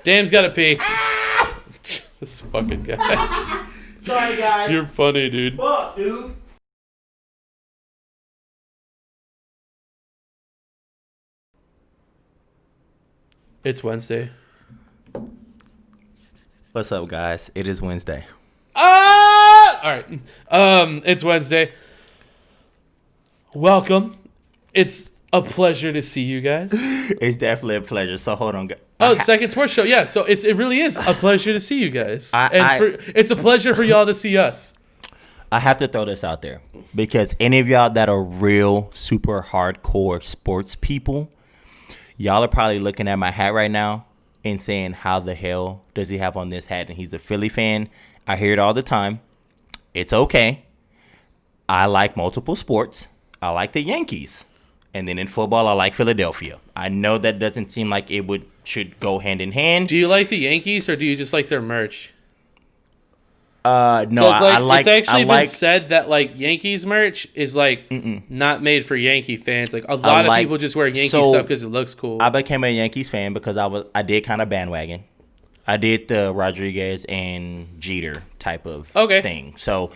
Damn's got to pee. This fucking guy. Sorry, guys. You're funny, dude. Fuck, dude. It's Wednesday. What's up, guys? It is Wednesday. All right. It's Wednesday. Welcome. It's a pleasure to see you guys. It's definitely a pleasure. So hold on. Oh, Second Sports Show. Yeah, so it really is a pleasure to see you guys. It's a pleasure for y'all to see us. I have to throw this out there because any of y'all that are real super hardcore sports people, y'all are probably looking at my hat right now and saying, how the hell does he have on this hat? And he's a Philly fan. I hear it all the time. It's okay. I like multiple sports. I like the Yankees. And then in football, I like Philadelphia. I know that doesn't seem like it should go hand in hand. Do you like the Yankees or do you just like their merch? No, I like. It's actually been said that like Yankees merch is like not made for Yankee fans. Like a lot of people just wear Yankee stuff because it looks cool. I became a Yankees fan because I did kind of bandwagon. I did the Rodriguez and Jeter type of thing. So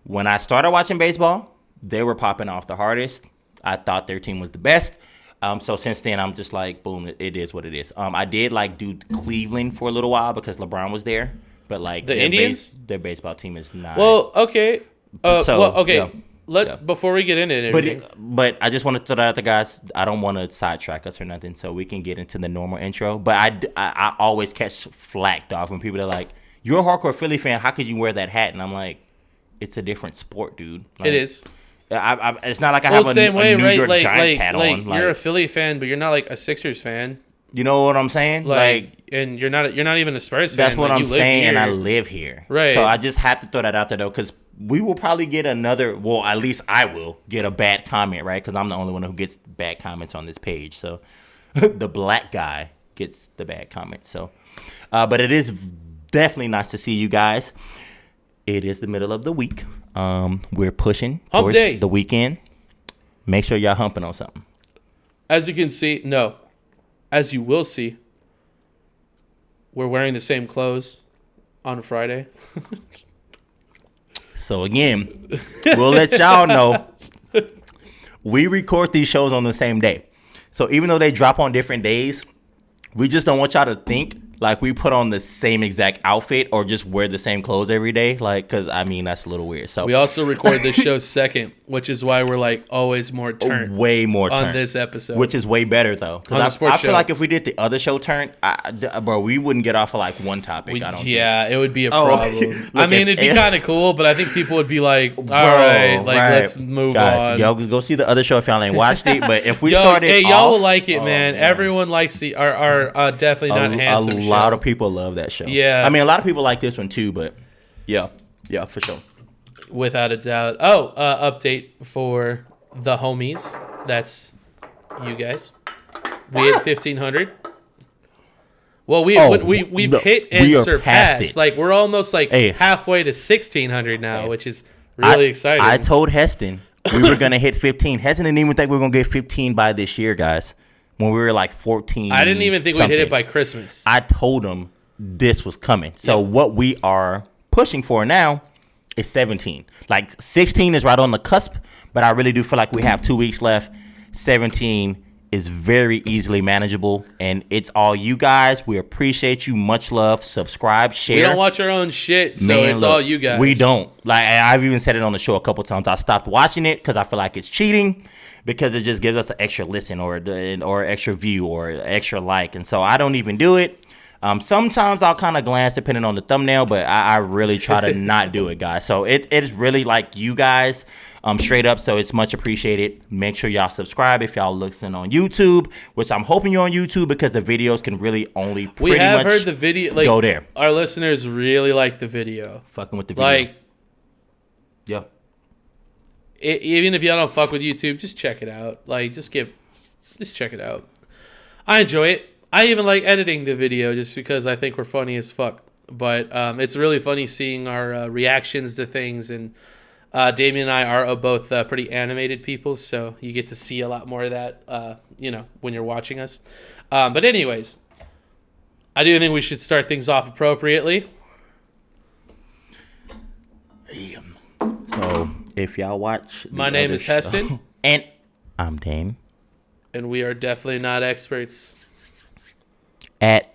when I started watching baseball, they were popping off the hardest. I thought their team was the best. So since then, I'm just like, boom, it is what it is. I did like do Cleveland for a little while because LeBron was there. But like the Indians, their baseball team is not. Well, okay. Yeah. Before we get into it, but I just want to throw that out there, guys. I don't want to sidetrack us or nothing, so we can get into the normal intro. But I always catch flack, dog, when people are like, "You're a hardcore Philly fan. How could you wear that hat?" And I'm like, "It's a different sport, dude." Like, it is. It's not like I have a New York Giants hat on. Like, you're a Philly fan, but you're not like a Sixers fan. You know what I'm saying? And you're not even a Spurs fan. That's what I'm saying, and I live here. Right. So I just have to throw that out there, though, because we will probably get another, well, at least I will get a bad comment, right? Because I'm the only one who gets bad comments on this page. So the black guy gets the bad comments. So, but it is definitely nice to see you guys. It is the middle of the week. We're pushing towards the weekend. Make sure y'all humping on something. As you can see, no. As you will see, we're wearing the same clothes on Friday. So again, we'll let y'all know. We record these shows on the same day. So even though they drop on different days, we just don't want y'all to think like we put on the same exact outfit or just wear the same clothes every day. Like, because, I mean, that's a little weird. So we also record this show second, which is why we're like always more turnt. Way more turnt. On this episode. Which is way better, though. Because I feel like if we did the other show turnt, bro, we wouldn't get off of like one topic. It would be a problem. I mean, it'd be kind of cool, but I think people would be like, all right, let's move on. Y'all go see the other show if y'all ain't watched it. But if we started Hey, y'all will like it, man. Everyone likes our definitely not handsome show. A lot of people love that show. Yeah. I mean, a lot of people like this one too, but yeah, for sure. Without a doubt. Update for the homies. That's you guys. We hit 1,500. Well, we've hit and surpassed. Like, we're almost like halfway to 1,600 now, which is really exciting. I told Heston we were going to hit 15. Heston didn't even think we were going to get 15 by this year, guys. When we were like 14. I didn't even think we'd hit it by Christmas. I told him this was coming. So what we are pushing for now is 17. Like 16 is right on the cusp, but I really do feel like we have 2 weeks left. 17 is very easily manageable, and it's all you guys. We appreciate you. Much love. Subscribe, share. We don't watch our own shit, so it's all you guys. We don't. Like, I've even said it on the show a couple times. I stopped watching it because I feel like it's cheating, because it just gives us an extra listen or extra view or extra like, and so I don't even do it. Sometimes I'll kind of glance depending on the thumbnail, but I really try to not do it, guys. So it's really like you guys, straight up. So it's much appreciated. Make sure y'all subscribe if y'all listen on YouTube, which I'm hoping you're on YouTube because the videos can really only pretty much. We have heard the video. Like, go there. Our listeners really like the video. Fucking with the video. Like, yeah. Even if y'all don't fuck with YouTube, just check it out. Like, just check it out. I enjoy it. I even like editing the video just because I think we're funny as fuck. But it's really funny seeing our reactions to things. And Damien and I are both pretty animated people, so you get to see a lot more of that, when you're watching us. But anyways, I do think we should start things off appropriately. So, if y'all watch... My name is Heston. And I'm Dane. And we are definitely not experts. At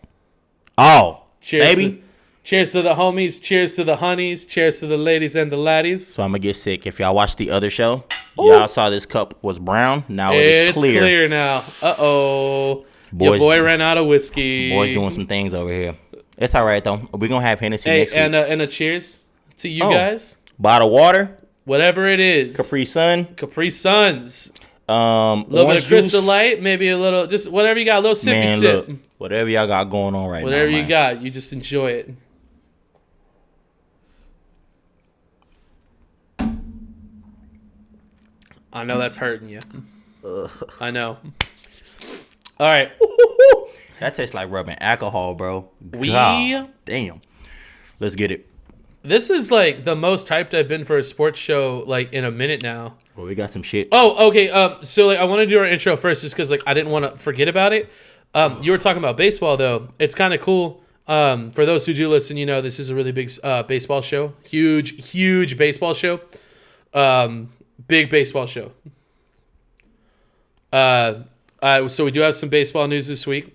all. Cheers, baby. Cheers to the homies. Cheers to the honeys. Cheers to the ladies and the laddies. So I'm going to get sick. If y'all watched the other show, Ooh. y'all saw this cup was brown. Now it's clear. It's clear now. Uh-oh. Your boy ran out of whiskey. Boy's doing some things over here. It's all right, though. We're going to have Hennessy next week. And a cheers to you guys. Bottled water. Whatever it is. Capri Sun. Capri Suns. A little bit of Crystal Light. Maybe a little, just whatever you got. A little sippy sip. Look, whatever y'all got going on right now. Whatever you got. You just enjoy it. I know that's hurting you. I know. All right. That tastes like rubbing alcohol, bro. God damn. Let's get it. This is like the most hyped I've been for a sports show like in a minute now. Well, we got some shit. Oh, okay. So like I want to do our intro first just because like I didn't want to forget about it. You were talking about baseball though. It's kind of cool. For those who do listen, you know this is a really big baseball show. Huge baseball show. Big baseball show. So we do have some baseball news this week.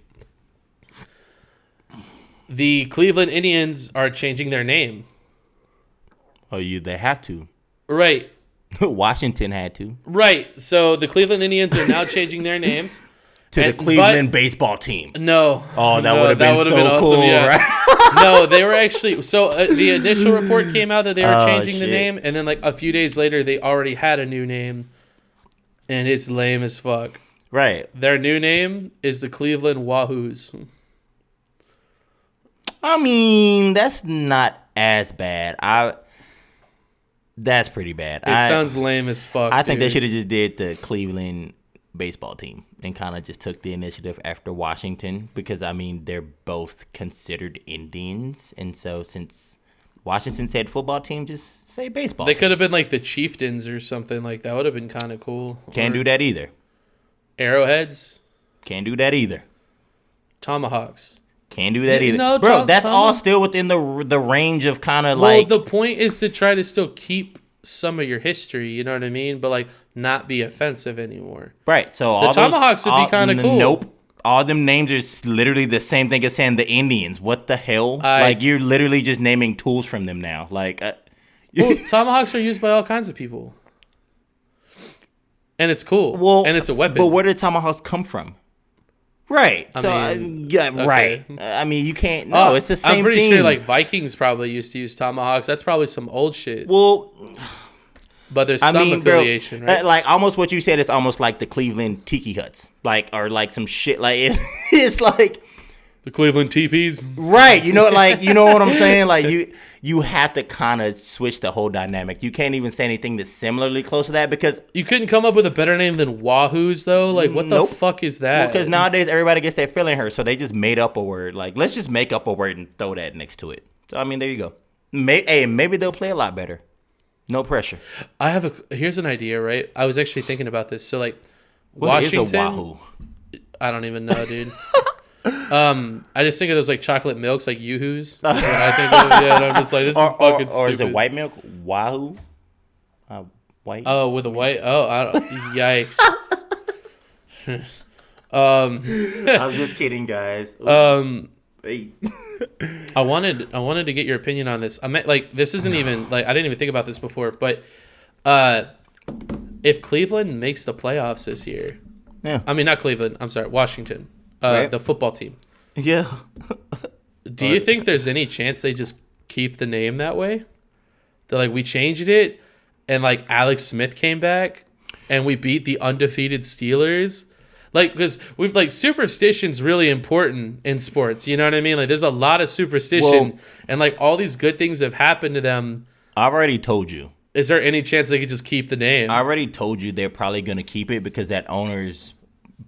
The Cleveland Indians are changing their name. Oh, they have to. Right. Washington had to. Right. So the Cleveland Indians are now changing their names. To the Cleveland baseball team. No. Oh, that would have been so awesome, cool, yeah. right? No, they were actually... So the initial report came out that they were changing the name, and then like a few days later, they already had a new name, and it's lame as fuck. Right. Their new name is the Cleveland Wahoos. I mean, that's not as bad. That's pretty bad. It sounds lame as fuck. I think they should have just did the Cleveland baseball team and kind of just took the initiative after Washington because, I mean, they're both considered Indians. And so since Washington said football team, just say baseball They team. could have been like the Chieftains or something like that. Would have been kind of cool. Can't do that either. Arrowheads. Can't do that either. Tomahawks. Can't do that either. No, bro, that's all still within the range of kind of like... Well, the point is to try to still keep some of your history, you know what I mean? But like not be offensive anymore. Right. So all the Tomahawks would be kind of cool. Nope. All them names are literally the same thing as saying the Indians. What the hell? Like you're literally just naming tools from them now. Like, well, Tomahawks are used by all kinds of people, and it's cool. Well, and it's a weapon. But where did Tomahawks come from? Right. Right. I mean, you can't. No, it's the same thing. I'm pretty sure like Vikings probably used to use tomahawks. That's probably some old shit. Well, but there's some affiliation, bro, right? Like almost what you said is almost like the Cleveland tiki huts, like or like some shit. Like it's like the Cleveland teepees, right? You know, like you know what I'm saying? Like you have to kind of switch the whole dynamic. You can't even say anything that's similarly close to that because you couldn't come up with a better name than Wahoos, though. Like, what the fuck is that? Because nowadays everybody gets their feeling hurt, so they just made up a word. Like, let's just make up a word and throw that next to it. So I mean, there you go. Maybe they'll play a lot better. No pressure. Here's an idea, right? I was actually thinking about this. So like, what Washington. Is a Wahoo? I don't even know, dude. I just think of those like chocolate milks, like Yoo-Hoos. That's what I think of. Yeah, and I'm just like, this is fucking stupid. Or is it white milk? Wahoo? White? Oh, with a white. Oh, yikes. I'm just kidding, guys. I wanted to get your opinion on this. I meant like this isn't even like I didn't even think about this before, but if Cleveland makes the playoffs this year, yeah. I mean not Cleveland. I'm sorry, Washington. Right. The football team. Yeah. Do you think there's any chance they just keep the name that way? They're like, we changed it, and like Alex Smith came back, and we beat the undefeated Steelers. Like, because we've like superstition's really important in sports. You know what I mean? Like, there's a lot of superstition, and like all these good things have happened to them. I already told you. Is there any chance they could just keep the name? I already told you they're probably gonna keep it because that owner's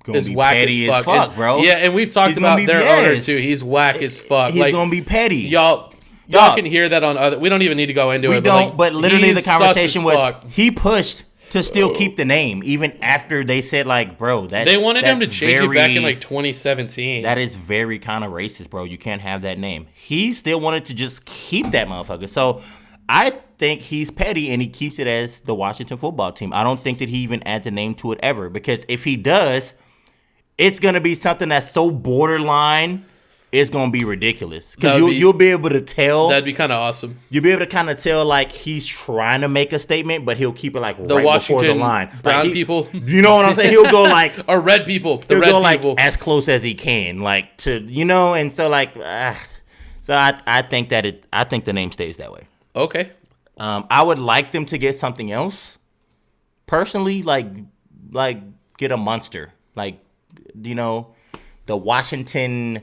gonna be whack petty as fuck, bro. Yeah, and we've talked about their owner too. He's whack as fuck. He's like, gonna be petty. Y'all can hear that on other. We don't even need to go into it. But literally the conversation was he pushed to still keep the name, even after they said, like, bro, they wanted him to change it back in like 2017. That is very kind of racist, bro. You can't have that name. He still wanted to just keep that motherfucker. So I think he's petty and he keeps it as the Washington football team. I don't think that he even adds a name to it ever, because if he does, it's going to be something that's so borderline, it's going to be ridiculous. Because you'll be able to tell. That'd be kind of awesome. You'll be able to kind of tell, like, he's trying to make a statement, but he'll keep it, like, the right Washington before the line. brown like, people. You know what I'm saying? He'll go, like. Or red people. The he'll red go, people. like, as close as he can. Like, to, you know, and so, like, so I think the name stays that way. Okay. I would like them to get something else. Personally, like get a monster. Like, you know, the Washington.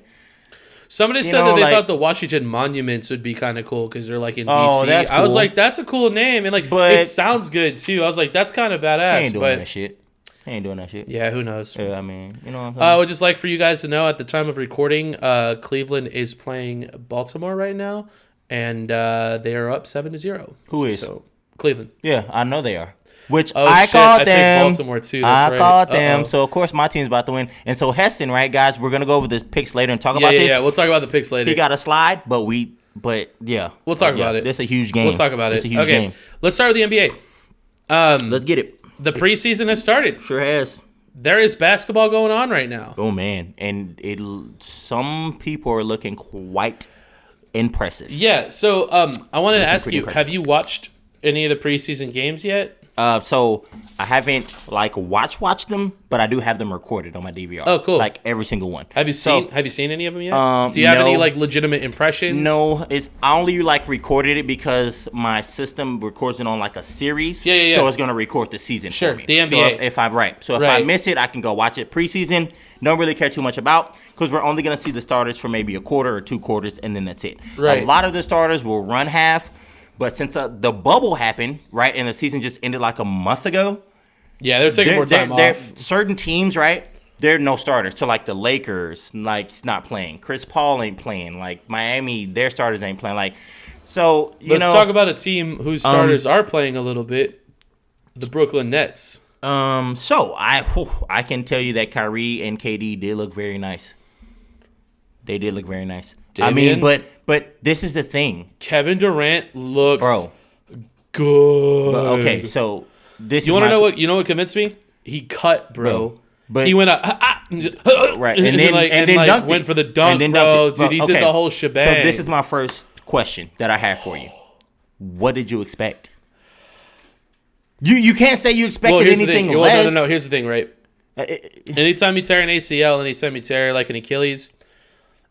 Somebody said that they thought the Washington Monuments would be kind of cool because they're like in DC. That's cool. I was like, that's a cool name, and like it sounds good too. I was like, that's kind of badass. He ain't doing that shit. He ain't doing that shit. Yeah, who knows? Yeah, I mean, you know what I'm saying? I would just like for you guys to know, at the time of recording, Cleveland is playing Baltimore right now, and they are up 7-0. Who is? So Cleveland. Yeah, I know they are. Which called them. I picked Baltimore too. That's I called right. them. So of course my team's about to win. And so Heston, right, guys, we're gonna go over the picks later and talk about this. Yeah, we'll talk about the picks later. He got a slide, but yeah. We'll talk about it. This is a huge game. We'll talk about It's it. a huge game. Let's start with the NBA. Let's get it. The preseason has started. Sure has. There is basketball going on right now. Oh man, and some people are looking quite impressive. Yeah. So I wanted to ask you: have you watched any of the preseason games yet? So I haven't watched them, but I do have them recorded on my DVR. Oh, cool! Like every single one. Have you seen any of them yet? Do you have any legitimate impressions? No, I only recorded it because my system records it on a series. Yeah. So it's gonna record the season for me. The NBA. So if I miss it, I can go watch it preseason. Don't really care too much about, because we're only gonna see the starters for maybe a quarter or 2 quarters, and then that's it. Right. A lot of the starters will run half. But since the bubble happened, right, and the season just ended a month ago. Yeah, they're taking more time off. Certain teams, right, they're no starters. So, the Lakers, not playing. Chris Paul ain't playing. Miami, their starters ain't playing. So, Let's talk about a team whose starters are playing a little bit. The Brooklyn Nets. So, I can tell you that Kyrie and KD did look very nice. They did look very nice. Damian? But this is the thing. Kevin Durant looks good. But, okay, so this. You want to know what? You know what convinced me? He cut, bro. But he went right, and then went for the dunk, bro. Dude, he did the whole shebang. So this is my first question that I have for you. What did you expect? You can't say you expected anything less. No. Here's the thing, right? Anytime you tear an ACL, anytime you tear an Achilles,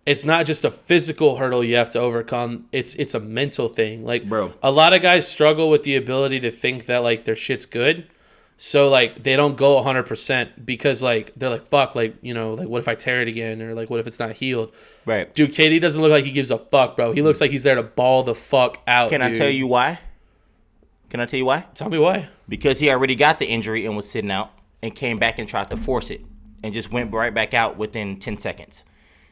it's not just a physical hurdle you have to overcome. It's a mental thing. Bro, a lot of guys struggle with the ability to think that their shit's good. So they don't go 100% because they're fuck, what if I tear it again, or what if it's not healed? Right. Dude, KD doesn't look like he gives a fuck, bro. He looks like he's there to ball the fuck out. Can I tell you why? Tell me why. Because he already got the injury and was sitting out and came back and tried to force it and just went right back out within 10 seconds.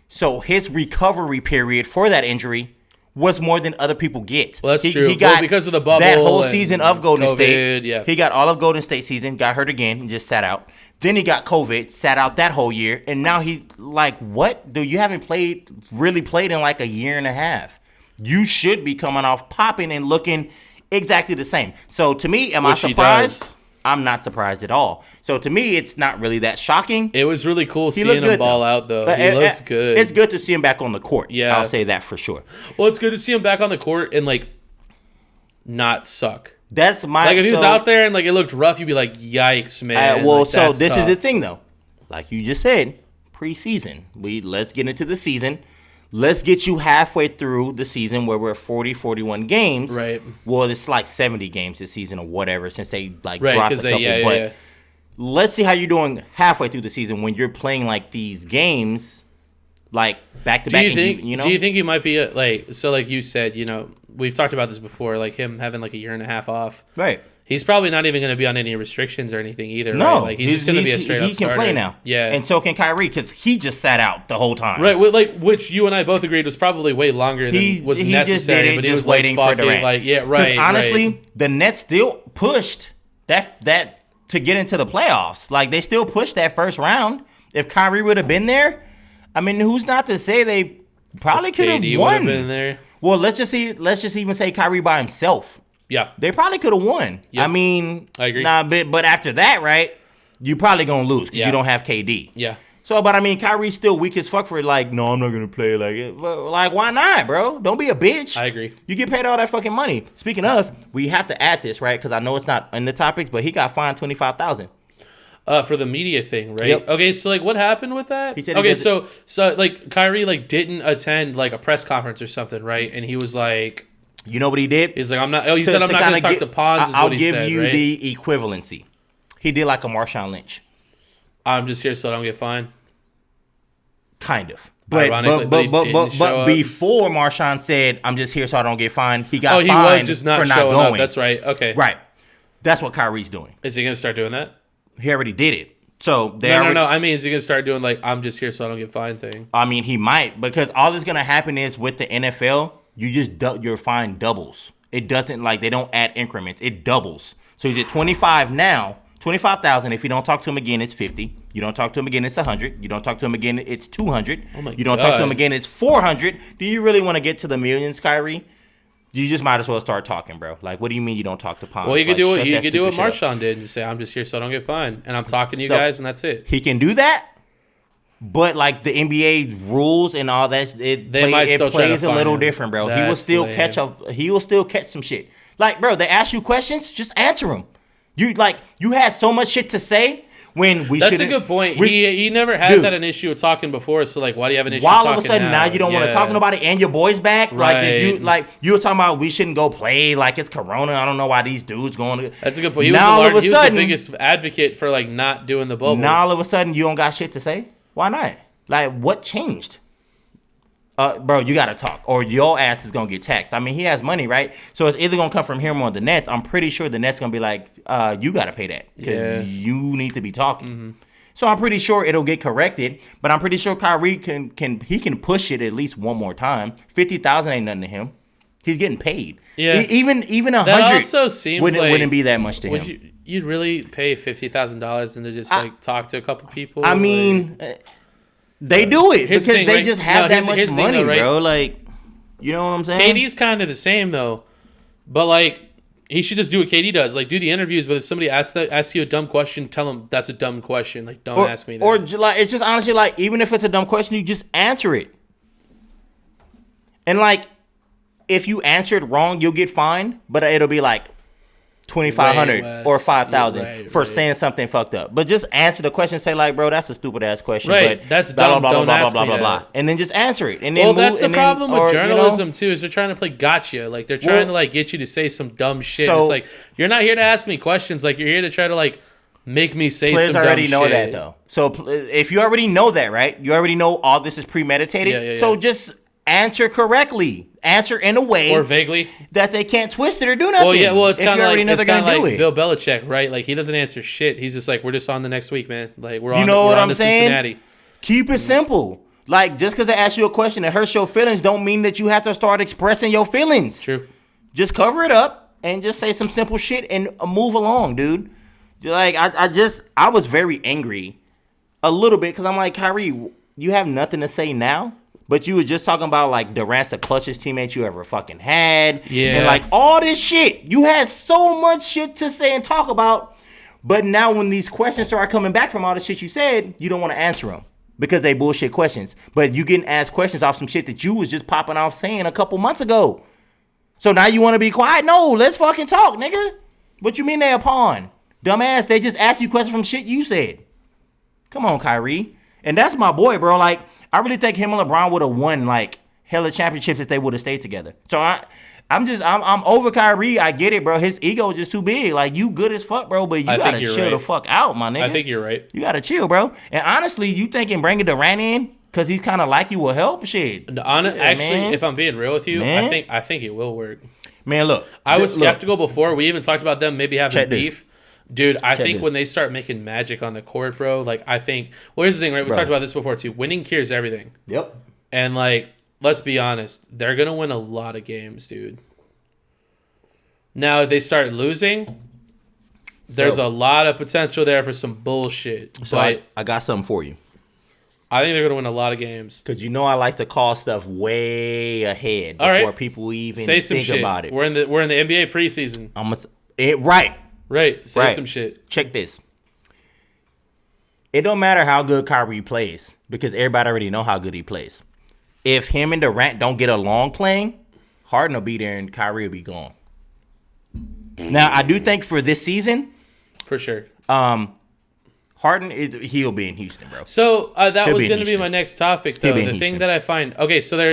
So his recovery period for that injury was more than other people get. Well, that's true. He got because of the bubble. That whole season of Golden State. Yeah. He got all of Golden State season, got hurt again, and just sat out. Then he got COVID, sat out that whole year, and now he's what? Dude, you haven't really played in a year and a half. You should be coming off popping and looking exactly the same. So to me, am I surprised? I'm not surprised at all. So to me, it's not really that shocking. It was really cool seeing him ball out, though. He looks good. It's good to see him back on the court. Yeah. I'll say that for sure. Well, it's good to see him back on the court and not suck. That's my if he was out there and it looked rough, you'd be like, yikes, man. So this tough. Is the thing though. Like you just said, preseason. Let's get into the season. Let's get you halfway through the season where we're 40, 41 games. Right. Well, it's 70 games this season or whatever since they dropped a couple. Yeah. Let's see how you're doing halfway through the season when you're playing these games back to back. Do you think you might be like you said, we've talked about this before, him having a year and a half off. Right. He's probably not even going to be on any restrictions or anything either. No, right? He's just going to be a straight up starter. He can play now. Yeah, and so can Kyrie because he just sat out the whole time. Right, which you and I both agreed was probably way longer than was necessary. But he was waiting for Durant. Right. Honestly, the Nets still pushed that to get into the playoffs. Like, they still pushed that first round. If Kyrie would have been there, I mean, who's not to say they probably could have won? Been there. Well, let's just even say Kyrie by himself. Yeah. They probably could have won. Yep. I mean, I agree. But after that, right, you probably going to lose because you don't have KD. Yeah. So, but I mean, Kyrie's still weak as fuck for it. Like, no, I'm not going to play like it. But, like, why not, bro? Don't be a bitch. I agree. You get paid all that fucking money. Speaking of, we have to add this, right? Because I know it's not in the topics, but he got fined $25,000. For the media thing, right? Yep. Okay, so like, what happened with that? He said so like Kyrie like didn't attend like a press conference or something, right? And he was like, you know what he did? He's like, I'm not. Oh, he said I'm not going to talk to Pons. I'll give you the equivalency. He did like a Marshawn Lynch. I'm just here so I don't get fined. Kind of. But before Marshawn said, I'm just here so I don't get fined, he got fined was just not for not showing going. Up. That's right. Okay. Right. That's what Kyrie's doing. Is he going to start doing that? He already did it. So no. I mean, is he going to start doing like, I'm just here so I don't get fined thing? I mean, he might, because all that's going to happen is with the NFL, your fine doubles. It doesn't, like, they don't add increments. It doubles. So he's at 25 now. 25,000. If you don't talk to him again, it's 50. You don't talk to him again, it's 100. You don't talk to him again, it's 200. Oh my you don't talk to him again, it's 400. Do you really want to get to the millions, Kyrie? You just might as well start talking, bro. Like, what do you mean you don't talk to Pons? Well, you could do what Marshawn did and just say, I'm just here so I don't get fined. And I'm talking to you guys, and that's it. He can do that, but, like, the NBA rules and all that, it plays a little different, bro. He will still catch some shit. Like, bro, they ask you questions, just answer them. You had so much shit to say when we should. That's a good point. He never has had an issue with talking before, so like, why do you have an issue? Why all of a sudden now you don't want to talk to nobody and your boys back? Right. Like you were talking about we shouldn't go play like it's Corona. I don't know why these dudes going. That's a good point. He was the biggest advocate for like not doing the bubble. Now all of a sudden you don't got shit to say. Why not? Like, what changed? Bro, you got to talk or your ass is going to get taxed. I mean, he has money, right? So it's either going to come from him or the Nets. I'm pretty sure the Nets going to be like, you got to pay that because you need to be talking. Mm-hmm. So I'm pretty sure it'll get corrected, but I'm pretty sure Kyrie can push it at least one more time. 50,000 ain't nothing to him. He's getting paid. Yeah. Even 100 that also seems wouldn't be that much to him. You'd really pay $50,000 and to just talk to a couple people? I mean... They do it because they just have that much money, bro. Like, you know what I'm saying? KD's kind of the same, though. But, like, he should just do what KD does. Like, do the interviews, but if somebody asks you a dumb question, tell them that's a dumb question. Like, don't ask me that. Or, like, it's just honestly, like, even if it's a dumb question, you just answer it. And, like, if you answer it wrong, you'll get fined, but it'll be, like, 2,500 or 5,000 for saying something fucked up. But just answer the question. Say like, bro, that's a stupid ass question. Right, but that's dumb. Blah, don't ask blah, me blah, that. blah, blah, and then just answer it. And then that's the problem with journalism too. Is they're trying to play gotcha. Like they're trying to like get you to say some dumb shit. So, it's like you're not here to ask me questions. Like you're here to try to like make me say some dumb shit. Players already know that though. So if you already know that, right? You already know all this is premeditated. Yeah. So just answer correctly. Answer in a way or vaguely that they can't twist it or do nothing. Well, it's kind of like Bill Belichick, right? Like he doesn't answer shit. He's just like, we're just on the next week, man. Like we're on to Cincinnati. Keep it simple. Like just because they ask you a question that hurts your feelings, don't mean that you have to start expressing your feelings. True. Just cover it up and just say some simple shit and move along, dude. Like I was very angry, a little bit, because I'm like, Kyrie, you have nothing to say now. But you were just talking about, like, Durant's the clutchest teammate you ever fucking had. Yeah. And, like, all this shit. You had so much shit to say and talk about. But now when these questions start coming back from all the shit you said, you don't want to answer them. Because they bullshit questions. But you getting asked questions off some shit that you was just popping off saying a couple months ago. So now you want to be quiet? No, let's fucking talk, nigga. What you mean they a pawn? Dumbass, they just asked you questions from shit you said. Come on, Kyrie. And that's my boy, bro. Like, I really think him and LeBron would have won like hella championships if they would have stayed together. So I'm over Kyrie. I get it, bro. His ego is just too big. Like you good as fuck, bro, but you gotta chill the fuck out, my nigga. I think you're right. You gotta chill, bro. And honestly, you thinking bringing Durant in because he's kind of like you will help? Shit. Actually, if I'm being real with you, I think it will work. Man, look. I was skeptical before. We even talked about them maybe having beef. Dude, I think when they start making magic on the court, bro, like I think, well, here's the thing, right? We talked about this before too. Winning cures everything. Yep. And like, let's be honest, they're gonna win a lot of games, dude. Now, if they start losing, There's a lot of potential there for some bullshit. So But I got something for you. I think they're going to win a lot of games. Because you know I like to call stuff way ahead before people even Say some think shit. about it. We're in the NBA preseason. Right. Say some shit. Check this. It don't matter how good Kyrie plays because everybody already know how good he plays. If him and Durant don't get along playing, Harden will be there and Kyrie will be gone. Now, I do think for this season, for sure, Harden, he'll be in Houston, bro. So that was going to be my next topic, though. The thing that I find, so there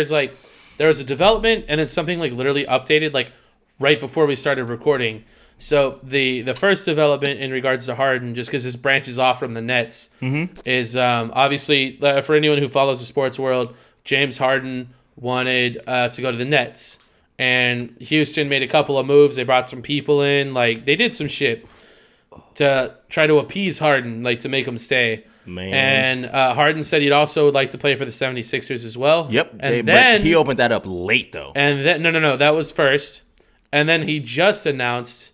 was a development and then something like literally updated like right before we started recording. So the first development in regards to Harden, just because this branches off from the Nets, is obviously for anyone who follows the sports world, James Harden wanted to go to the Nets, and Houston made a couple of moves. They brought some people in, like they did some shit to try to appease Harden, like to make him stay. Man. And Harden said he'd also like to play for the 76ers as well. Yep. And but he opened that up late, though. And then no, that was first. And then he just announced,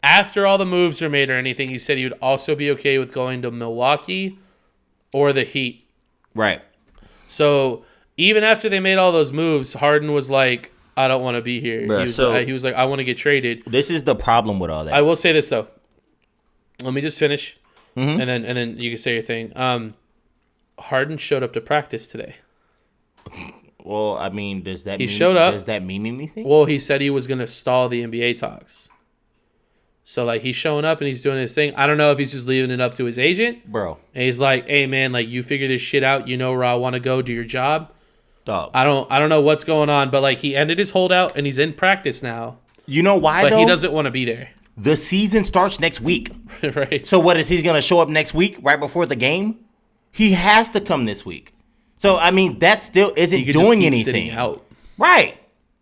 after all the moves were made or anything, he said he would also be okay with going to Milwaukee or the Heat. Right. So even after they made all those moves, Harden was like, I don't want to be here. Bruh, he was like, I want to get traded. This is the problem with all that. I will say this, though. Let me just finish, and then you can say your thing. Harden showed up to practice today. Well, I mean, does that mean anything? Well, he said he was going to stall the NBA talks. So, like, he's showing up and he's doing his thing. I don't know if he's just leaving it up to his agent. Bro. And he's like, hey, man, like, you figure this shit out. You know where I want to go. Do your job. Dog. I don't know what's going on, but, like, he ended his holdout and he's in practice now. You know why, but though? He doesn't want to be there. The season starts next week. Right. So what is he going to show up next week right before the game? He has to come this week. So, I mean, that still isn't doing anything. Out. Right.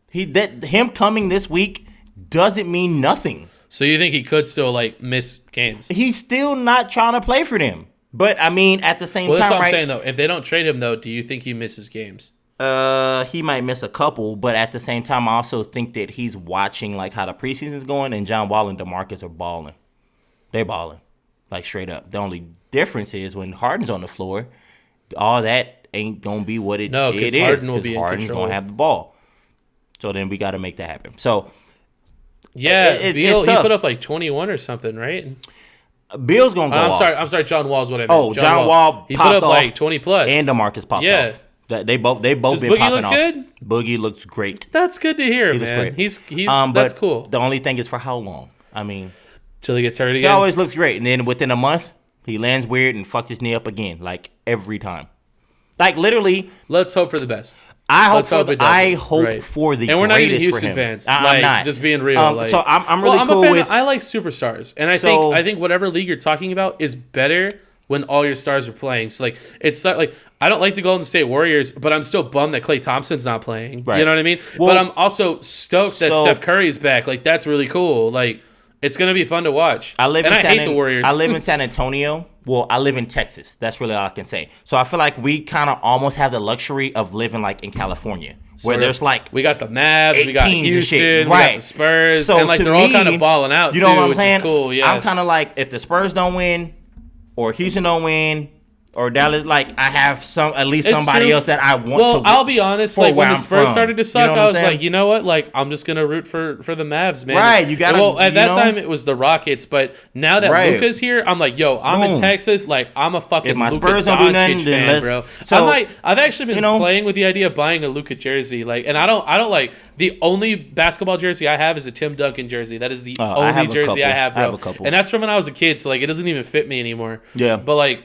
Him coming this week doesn't mean nothing. So you think he could still, like, miss games? He's still not trying to play for them. But, I mean, at the same time, that's what I'm saying, though. If they don't trade him, though, do you think he misses games? He might miss a couple, but at the same time, I also think that he's watching like how the preseason's going, and John Wall and DeMarcus are balling. They're balling, like straight up. The only difference is when Harden's on the floor, all that ain't gonna be what it is. Harden will be in Harden's control. gonna have the ball. So then we got to make that happen. So yeah, Beal, he put up like 21 or something, right? Bill's gonna go. I'm sorry. John Wall's what I meant. Oh, John Wall. He put up like 20 plus, and DeMarcus popped off. They both Does been Boogie popping look off. good? Boogie looks great. That's good to hear, He man. looks great. He's but that's cool. The only thing is for how long? I mean, till he gets hurt again. He always looks great, and then within a month, he lands weird and fucked his knee up again, like every time. Like literally. Let's hope for the best. I hope for the greatest. And we're not even Houston for him. fans. I'm not. Just being real. So I'm really cool with. I like superstars, and I think whatever league you're talking about is better when all your stars are playing. So like it's like I don't like the Golden State Warriors, but I'm still bummed that Klay Thompson's not playing. Right. You know what I mean? Well, but I'm also stoked that Steph Curry's back. Like that's really cool. Like it's gonna be fun to watch. I hate the Warriors. I live in San Antonio. Well, I live in Texas. That's really all I can say. So I feel like we kind of almost have the luxury of living like in California. Where there's like we got the Mavs, we got Houston, right. We got the Spurs, so and like they're all kind of balling out. You know what I'm which saying? Is cool. Yeah, I'm kind of like if the Spurs don't win, or Houston don't win, or Dallas, like I have at least somebody else that I want to. Well, I'll be honest. Like when the Spurs started to suck, I was like, you know what? Like I'm just gonna root for the Mavs, man. Right? You got to. Well, at that time it was the Rockets, but now that Luka's here, I'm like, yo, I'm in Texas. Like I'm a fucking Luka Doncic fan, bro. So I've actually been playing with the idea of buying a Luka jersey. Like, and I don't like the only basketball jersey I have is a Tim Duncan jersey. That is the only jersey I have, bro. I have a couple. And that's from when I was a kid, so like it doesn't even fit me anymore. Yeah, but like.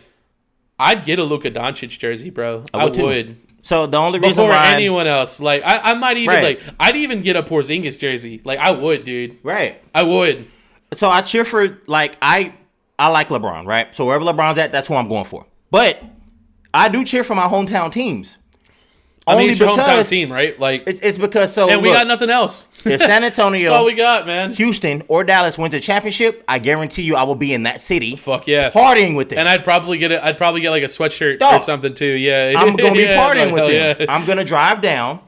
I'd get a Luka Doncic jersey, bro. I would. So the only reason before anyone else, like I might even I'd even get a Porzingis jersey. Like I would, dude. Right. I would. So I cheer for I like LeBron, right? So wherever LeBron's at, that's who I'm going for. But I do cheer for my hometown teams. I mean, it's your hometown team, right? Like it's because and we got nothing else. If San Antonio, that's all we got, man. Houston or Dallas wins a championship, I guarantee you, I will be in that city. Fuck yeah, partying with them. And I'd probably get like a sweatshirt or something too. Yeah, I'm gonna be partying with them. I'm gonna drive down,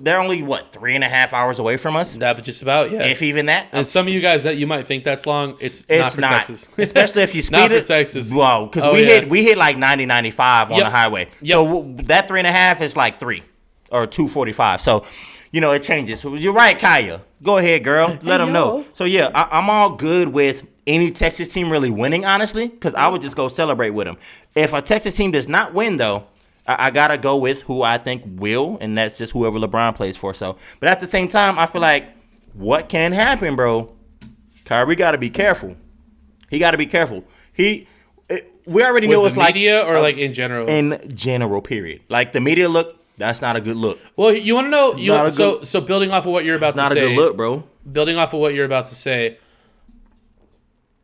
they're only, 3.5 hours away from us? That, but just about, yeah. If even that. And some of you guys that you might think that's long, it's not for Texas. Especially if you speed not it. For Texas. Wow, because we hit like 90, 95 on the highway. Yep. So that 3.5 is like 3 or 2:45. So, it changes. So you're right, Kaya. Go ahead, girl. Let them know. So, yeah, I'm all good with any Texas team really winning, honestly, because I would just go celebrate with them. If a Texas team does not win, though, I got to go with who I think will, and that's just whoever LeBron plays for. So, but at the same time, I feel like what can happen, bro? Kyrie got to be careful. He got to be careful. We already know it's like media or like in general? In general, period. Like the media look, that's not a good look. Well, you want to know? So building off of what you're about to say, not a good look, bro. Building off of what you're about to say,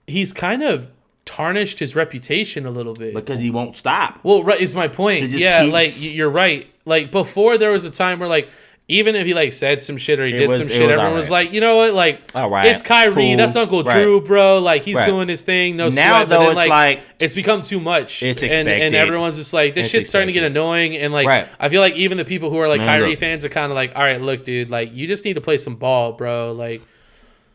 he's kind of tarnished his reputation a little bit because he won't stop. Well, right is my point. Yeah, like you're right. Like before, there was a time where like even if he like said some shit or he did some shit, everyone was like, you know what, like all right, it's Kyrie, cool. That's Uncle Drew, bro. Like he's doing his thing. No now sweat. Though but then, it's like it's become too much. It's expected, and everyone's just like this shit's starting to get annoying. And like I feel like even the people who are like Kyrie fans are kind of like, all right, look, dude, like you just need to play some ball, bro. Like.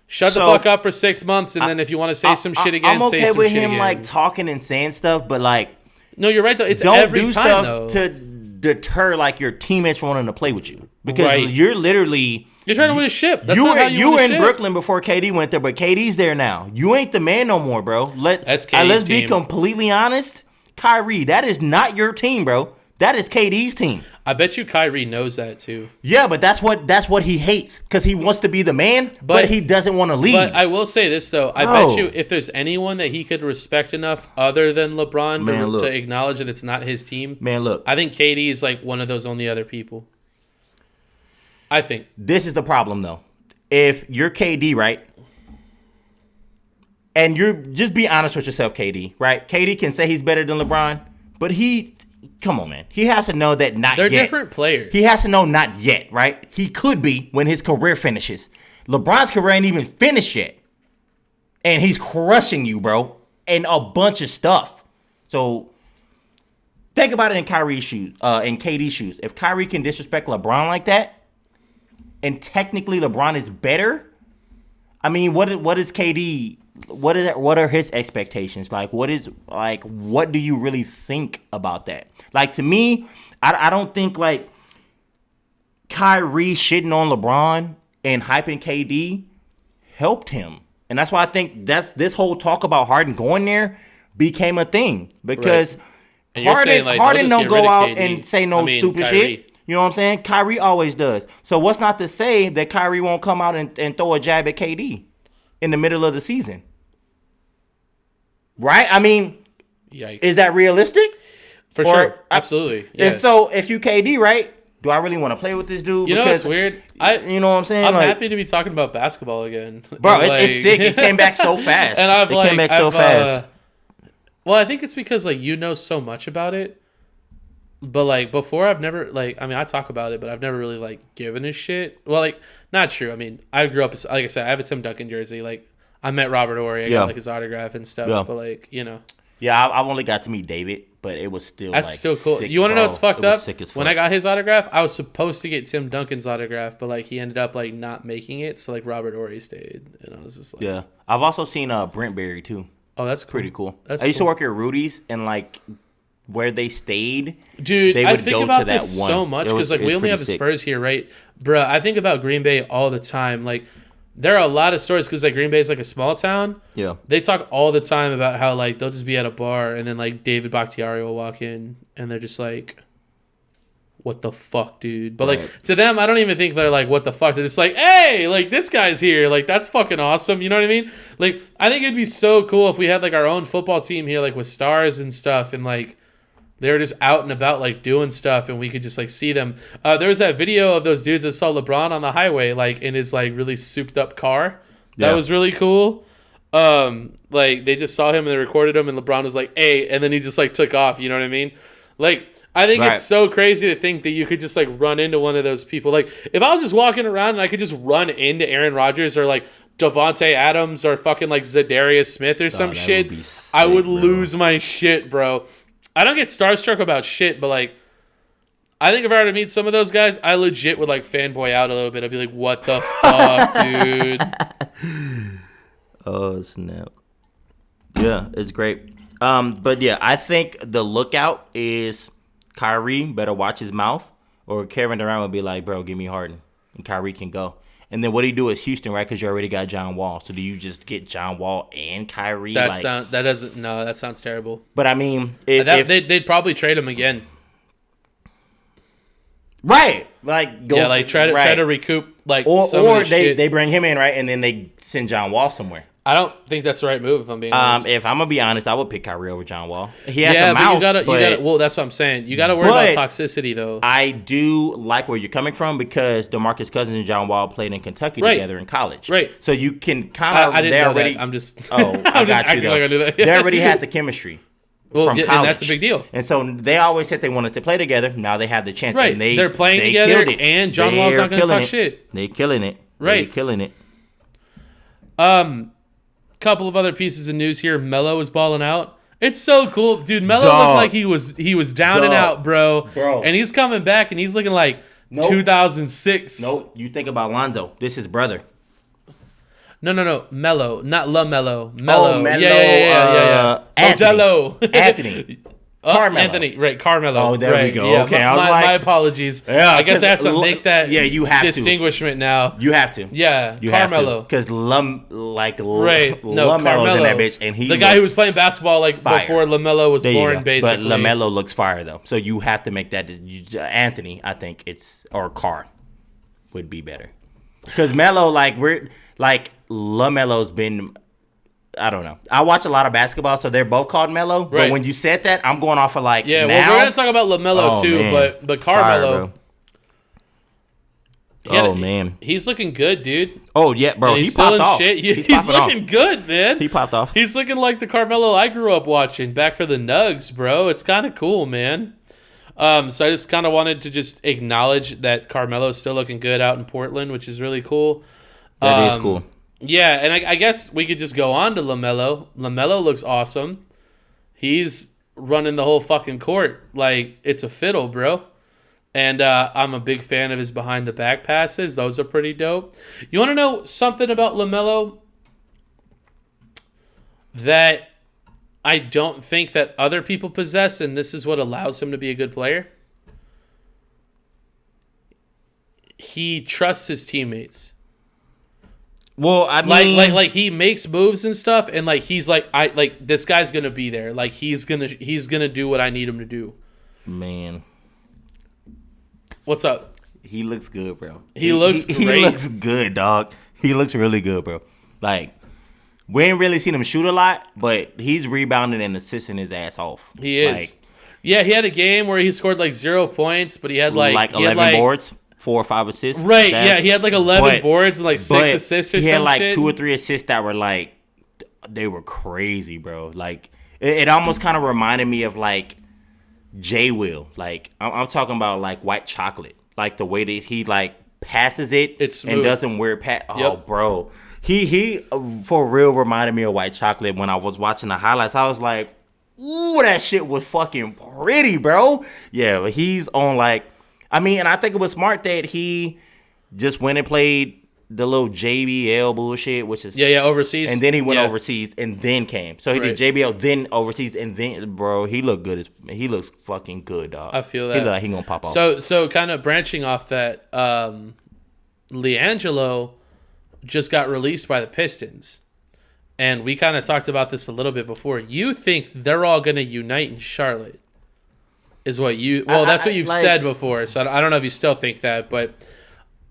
Shut the fuck up for 6 months, and then if you want to say some shit again, say some shit again. I'm okay with him like talking and saying stuff, but like, no, you're right though. It's don't every do time stuff though. to deter like your teammates from wanting to play with you because you're literally you're trying to win a ship. That's you not how you were win in a ship. Brooklyn before KD went there, but KD's there now. You ain't the man no more, bro. Let's be completely honest. Kyrie, that is not your team, bro. That is KD's team. I bet you Kyrie knows that too. Yeah, but that's what he hates because he wants to be the man, but he doesn't want to leave. But I will say this though, I bet you if there's anyone that he could respect enough other than LeBron to acknowledge that it's not his team, I think KD is like one of those only other people. I think this is the problem though. If you're KD, right, and you're just be honest with yourself, KD, right? KD can say he's better than LeBron, but come on, man. He has to know that not They're yet. They're different players. He has to know not yet, right? He could be when his career finishes. LeBron's career ain't even finished yet. And he's crushing you, bro. And a bunch of stuff. So, think about it in Kyrie's shoes, in KD's shoes. If Kyrie can disrespect LeBron like that, and technically LeBron is better, I mean, what is KD... What are his expectations? Like, what do you really think about that? Like, to me, I don't think, like, Kyrie shitting on LeBron and hyping KD helped him. And that's why I think this whole talk about Harden going there became a thing. Because Harden don't go out and say stupid shit. You know what I'm saying? Kyrie always does. So what's not to say that Kyrie won't come out and throw a jab at KD in the middle of the season? Right? I mean, yikes. Is that realistic? For sure. Absolutely. Yeah. And so if you KD, right, do I really want to play with this dude? You know what's weird? You know what I'm saying? I'm happy to be talking about basketball again. Bro, it's sick. It came back so fast. And it came back so fast. Well, I think it's because, like, you know so much about it. But, like, before I've never, like, I mean, I talk about it, but I've never really, like, given a shit. Well, like, not true. I mean, I grew up, like I said, I have a Tim Duncan jersey. Like, I met Robert Horry. I got, like, his autograph and stuff. Yeah. But, like, you know. Yeah, I've only got to meet David, but it was still, That's still cool. Sick, you want to know what's fucked up? Sick as fuck. When I got his autograph, I was supposed to get Tim Duncan's autograph, but, like, he ended up, like, not making it. So, like, Robert Horry stayed. And I was just like. Yeah. I've also seen Brent Berry, too. Oh, that's cool. Pretty cool. I used to work at Rudy's, and, like, where they stayed, dude, they would I think go about to that this one. so much because like we only have the Spurs here, right, bruh? I think about Green Bay all the time. Like, there are a lot of stories because like Green Bay is like a small town. Yeah, they talk all the time about how like they'll just be at a bar and then like David Bakhtiari will walk in and they're just like, "What the fuck, dude?" But like to them, I don't even think they're like, "What the fuck?" They're just like, "Hey, like this guy's here. Like that's fucking awesome." You know what I mean? Like I think it'd be so cool if we had like our own football team here, like with stars and stuff, and like. They were just out and about, like, doing stuff, and we could just, like, see them. There was that video of those dudes that saw LeBron on the highway, like, in his, like, really souped-up car. That was really cool. Like, they just saw him, and they recorded him, and LeBron was like, "Hey," and then he just, like, took off. You know what I mean? Like, I think it's so crazy to think that you could just, like, run into one of those people. Like, if I was just walking around and I could just run into Aaron Rodgers or, like, Devontae Adams or fucking, like, Zadarius Smith or some shit, sick, I would lose my shit, bro. I don't get starstruck about shit, but, like, I think if I were to meet some of those guys, I legit would like fanboy out a little bit. I'd be like, "What the fuck, dude?" Oh snap! Yeah, it's great. But yeah, I think the lookout is Kyrie better watch his mouth, or Kevin Durant would be like, "Bro, give me Harden," and Kyrie can go. And then what do you do is Houston, right? Because you already got John Wall. So do you just get John Wall and Kyrie? That sounds terrible. But I mean, they'd probably trade him again. Right, like try to recoup like or they bring him in, right, and then they send John Wall somewhere. I don't think that's the right move. If I'm being honest. If I'm gonna be honest, I would pick Kyrie over John Wall. He has a mouth, you gotta. Well, that's what I'm saying. You gotta worry about toxicity, though. I do like where you're coming from because DeMarcus Cousins and John Wall played in Kentucky together in college. Right. So you can kind of. I didn't know that. I'm just. Oh, I got you. Though. Like I knew that. They already had the chemistry. Well, from college. And that's a big deal. And so they always said they wanted to play together. Now they have the chance. Right. And they're playing together, and John Wall's not going to talk shit. They're killing it. Right. They're killing it. Couple of other pieces of news here. Melo is balling out. It's so cool. Dude, Melo looked like he was down and out, bro. And he's coming back, and he's looking like 2006. Nope. You think about Lonzo. This is brother. No. Melo, not LaMelo. Melo. Oh, Melo. Yeah. Anthony. Carmelo. Anthony, right, Carmelo. Oh, there we go. Yeah, okay, my apologies. Yeah, I guess I have to make that you have distinguishment now. You have to. Yeah, you Carmelo. Because Carmelo's in that bitch, and the guy who was playing basketball before LaMelo was born, basically. But LaMelo looks fire, though. So you have to make that. Anthony, I think or Carr would be better. Because Melo, LaMelo's been, I don't know. I watch a lot of basketball, so they're both called Melo. Right. But when you said that, I'm going off of now. Well, we're going to talk about LaMelo too, man. but Carmelo. Man. He's looking good, dude. Oh, yeah, bro. He popped off. He's looking good, man. He popped off. He's looking like the Carmelo I grew up watching back for the Nugs, bro. It's kind of cool, man. So I just kind of wanted to just acknowledge that Carmelo's still looking good out in Portland, which is really cool. That is cool. Yeah, and I guess we could just go on to LaMelo. LaMelo looks awesome. He's running the whole fucking court like it's a fiddle, bro. And I'm a big fan of his behind the back passes. Those are pretty dope. You want to know something about LaMelo that I don't think that other people possess, and this is what allows him to be a good player? He trusts his teammates. Well, I mean, like he makes moves and stuff, and he's this guy's gonna be there. Like he's gonna do what I need him to do. Man, what's up? He looks good, bro. He looks great. He looks good, dog. He looks really good, bro. Like we ain't really seen him shoot a lot, but he's rebounding and assisting his ass off. He is. He had a game where he scored 0 points, but he had 11 boards. 4 or 5 assists. Right, he had 11 boards and 6 assists or something. He had 2 or 3 assists that were they were crazy, bro. It almost kind of reminded me of J Will. I'm talking about white chocolate. The way that he passes it and doesn't wear Oh, bro. He for real reminded me of white chocolate when I was watching the highlights. I was like, ooh, that shit was fucking pretty, bro. Yeah, but he's on and I think it was smart that he just went and played the little JBL bullshit, which is overseas, and then he went overseas and then came. So he did JBL, then overseas, and then bro, he looked good. He looks fucking good, dog. I feel that he look like he gonna pop off. So kind of branching off that, LiAngelo just got released by the Pistons, and we kind of talked about this a little bit before. You think they're all gonna unite in Charlotte? Is what you... Well, that's what you've said before, so I don't know if you still think that, but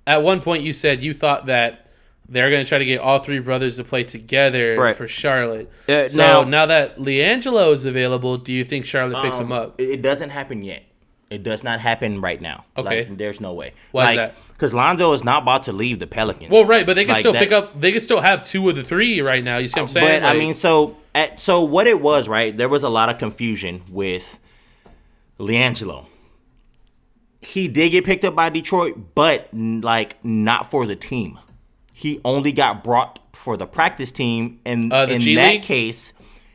at one point you said you thought that they're going to try to get all 3 brothers to play together for Charlotte. So now that LiAngelo is available, do you think Charlotte picks him up? It doesn't happen yet. It does not happen right now. Okay. There's no way. Why is that? Because Lonzo is not about to leave the Pelicans. Well, right, but they can still pick up... They can still have 2 of the 3 right now. You see what I'm saying? But, so what it was, right, there was a lot of confusion with... LiAngelo. He did get picked up by Detroit, but not for the team. He only got brought for the practice team, and in that case,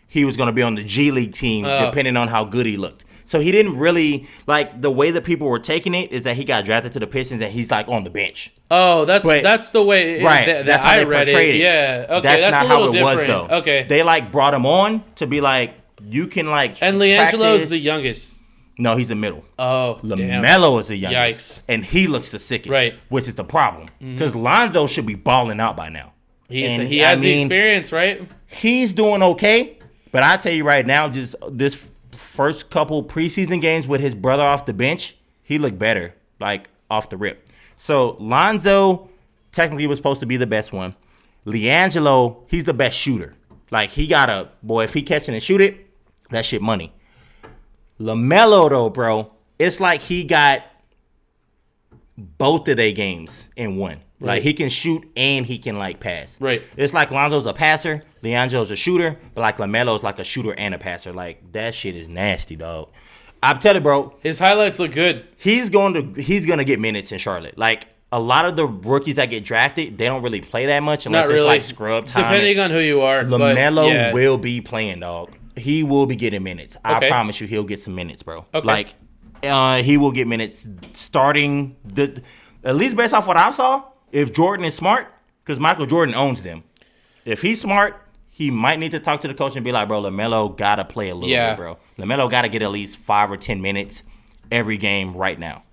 he was going to be on the G League team, depending on how good he looked. So he didn't really like the way that people were taking it is that he got drafted to the Pistons and he's like on the bench. Oh, that's the way That's how I they read portrayed it. Yeah, okay, that's not a how little it was different. though. Okay, they like brought him on to be like you can like. And LiAngelo's the youngest. No, he's the middle. Oh, LaMelo is the youngest. Yikes. And he looks the sickest. Right. Which is the problem. Because Lonzo should be balling out by now. He has the experience, right? He's doing okay. But I tell you right now, just this first couple preseason games with his brother off the bench, he looked better, like off the rip. So Lonzo technically was supposed to be the best one. LiAngelo, he's the best shooter. Like he got a, boy, if he catch it and shoot it, that shit money. LaMelo, though, bro, it's like he got both of their games in one. Right. Like, he can shoot and he can, like, pass. Right. It's like Lonzo's a passer, LiAngelo's a shooter, but, like, LaMelo's like a shooter and a passer. Like, that shit is nasty, dog. I'm telling you, bro. His highlights look good. He's gonna get minutes in Charlotte. Like, a lot of the rookies that get drafted, they don't really play that much unless it's, like, scrub time. Depending on who you are. LaMelo will be playing, dog. He will be getting minutes. Okay. I promise you he'll get some minutes, bro. Okay. Like, he will get minutes starting, at least based off what I saw, if Jordan is smart, because Michael Jordan owns them. If he's smart, he might need to talk to the coach and be like, bro, LaMelo got to play a little bit, bro. LaMelo got to get at least 5 or 10 minutes every game right now.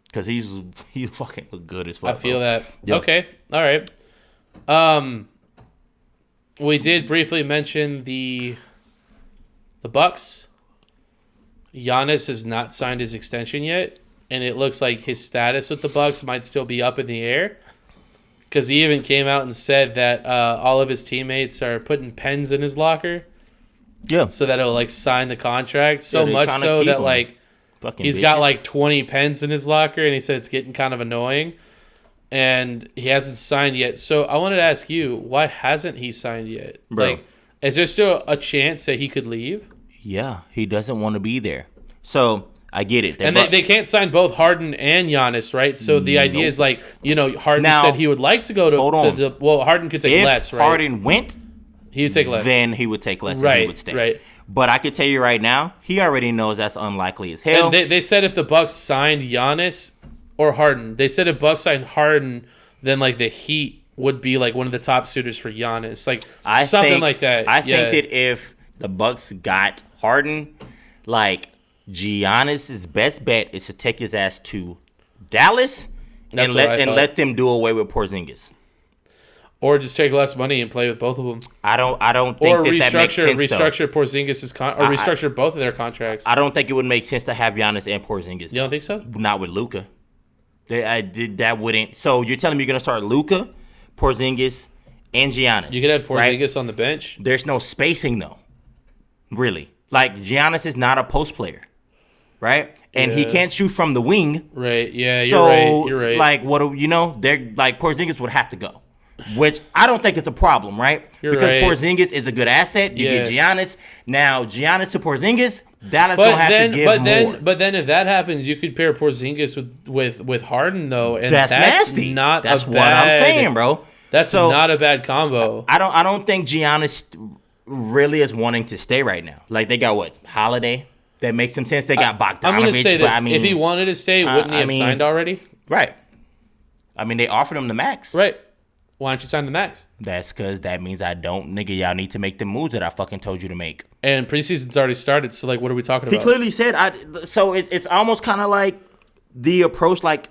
Because he fucking look good as fuck. I feel that. Yep. Okay. All right. We did briefly mention the Bucks. Giannis has not signed his extension yet, and it looks like his status with the Bucks might still be up in the air. Because he even came out and said that all of his teammates are putting pens in his locker. Yeah. So that he'll like sign the contract. So much so that like he's got like 20 pens in his locker, and he said it's getting kind of annoying. And he hasn't signed yet. So I wanted to ask you, why hasn't he signed yet? Bro. Like, is there still a chance that he could leave? Yeah, he doesn't want to be there. So I get it. And they can't sign both Harden and Giannis, right? So the idea is like, Harden said he would like to go to, well, Harden could take less, right? If Harden went, he would take less. Then he would take less right, and he would stay. Right. But I can tell you right now, he already knows that's unlikely as hell. And they said if the Bucks signed Giannis or Harden, they said if Bucks signed Harden, then like the Heat would be like one of the top suitors for Giannis, like something like that. I think that if the Bucks got Harden, like Giannis's best bet is to take his ass to Dallas and let them do away with Porzingis. Or just take less money and play with both of them. I don't think that makes sense. Restructure Porzingis' restructure both of their contracts. I don't think it would make sense to have Giannis and Porzingis. You don't think so? Not with Luka. That wouldn't. So you're telling me you're gonna start Luka, Porzingis, and Giannis? You could have Porzingis on the bench. There's no spacing though. Really, like Giannis is not a post player, right? And he can't shoot from the wing. Right. Yeah. So, you're right. Like they're like Porzingis would have to go. Which I don't think it's a problem, right? Because Porzingis is a good asset. You get Giannis. Now, Giannis to Porzingis, Dallas don't have to give more. But then if that happens, you could pair Porzingis with Harden, though. And that's nasty. That's what I'm saying, bro. That's not a bad combo. I don't think Giannis really is wanting to stay right now. Like, they got what? Holiday? That makes some sense. They got Bogdanovich. I'm going to say this. If he wanted to stay, wouldn't he have signed already? Right. I mean, they offered him the max. Right. Why don't you sign the max? That's because that means I don't. Nigga, y'all need to make the moves that I fucking told you to make. And preseason's already started, so, like, what are we talking about? He clearly said, so it's almost kind of like the approach, like,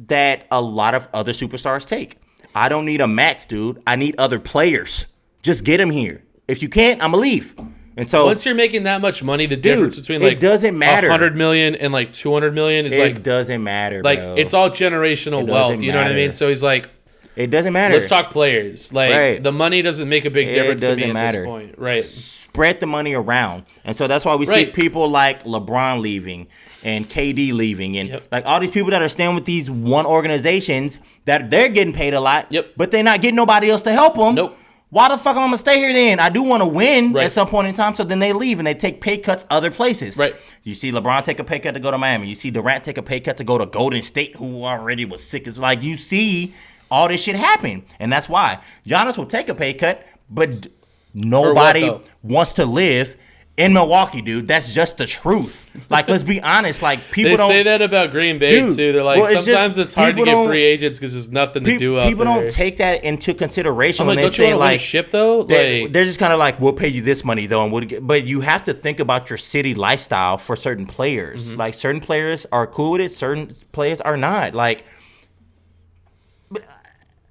that a lot of other superstars take. I don't need a max, dude. I need other players. Just get him here. If you can't, I'm going to leave. And so once you're making that much money, the difference between like it doesn't matter. $100 million and like $200 million is it doesn't matter. Like, bro. it's all generational wealth. You know what I mean? So he's like, it doesn't matter. Let's talk players. Like, the money doesn't make a big difference to me at this point. Right. Spread the money around. And so that's why we see people like LeBron leaving and KD leaving and like all these people that are staying with these one organizations that they're getting paid a lot, but they're not getting nobody else to help them. Nope. Why the fuck am I going to stay here then? I do want to win at some point in time, so then they leave and they take pay cuts other places. Right. You see LeBron take a pay cut to go to Miami. You see Durant take a pay cut to go to Golden State, who already was sick. It's like you see all this shit happen. And that's why Giannis will take a pay cut, but nobody wants to live in Milwaukee, dude. That's just the truth. Like, let's be honest. Like, people they don't say that about Green Bay too. They're like, sometimes it's hard to get free agents because there's nothing to do out there. People don't take that into consideration when they don't say, you want to win a like, ship though. they're just kind of like, we'll pay you this money though, and but you have to think about your city lifestyle for certain players. Mm-hmm. Like, certain players are cool with it, certain players are not. Like,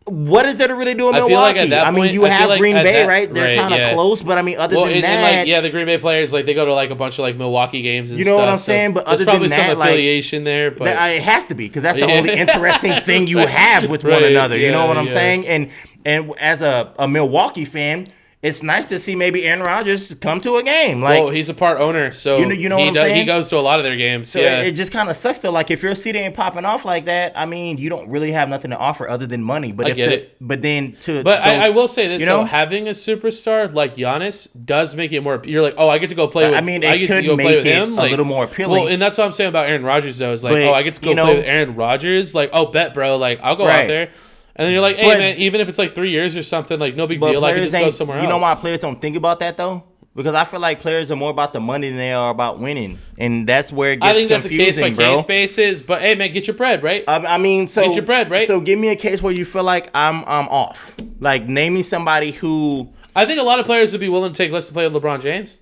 what is there to really do in Milwaukee? Like at that point, I mean, you have Green Bay, right? They're kind of close, but I mean, other than that, like, the Green Bay players, like, they go to like a bunch of like Milwaukee games and you know stuff, what I'm saying? But there's other probably than that, some affiliation there, but it has to be because that's the only interesting thing you have with one another. You know what I'm saying? And as a Milwaukee fan, it's nice to see maybe Aaron Rodgers come to a game. Like, well, he's a part owner, so you know what I'm saying? He goes to a lot of their games. So it just kind of sucks though. Like, if your seat ain't popping off like that, I mean, you don't really have nothing to offer other than money. But I will say this, though, having a superstar like Giannis does make it more. You're like, oh, I get to go play with. I mean, it could make it a little more appealing. Well, and that's what I'm saying about Aaron Rodgers though. Is like, I get to go play with Aaron Rodgers. Like, oh, bet, bro. Like, I'll go out there. And then you're like, hey, man, even if it's like 3 years or something, like, no big deal. Like, you just go somewhere else. You know why players don't think about that, though? Because I feel like players are more about the money than they are about winning. And that's where it gets confusing, I think that's a case-by-case basis. But, hey, man, get your bread, right? I mean, so... Get your bread, right? So give me a case where you feel like I'm off. Like, name me somebody who... I think a lot of players would be willing to take less to play with LeBron James.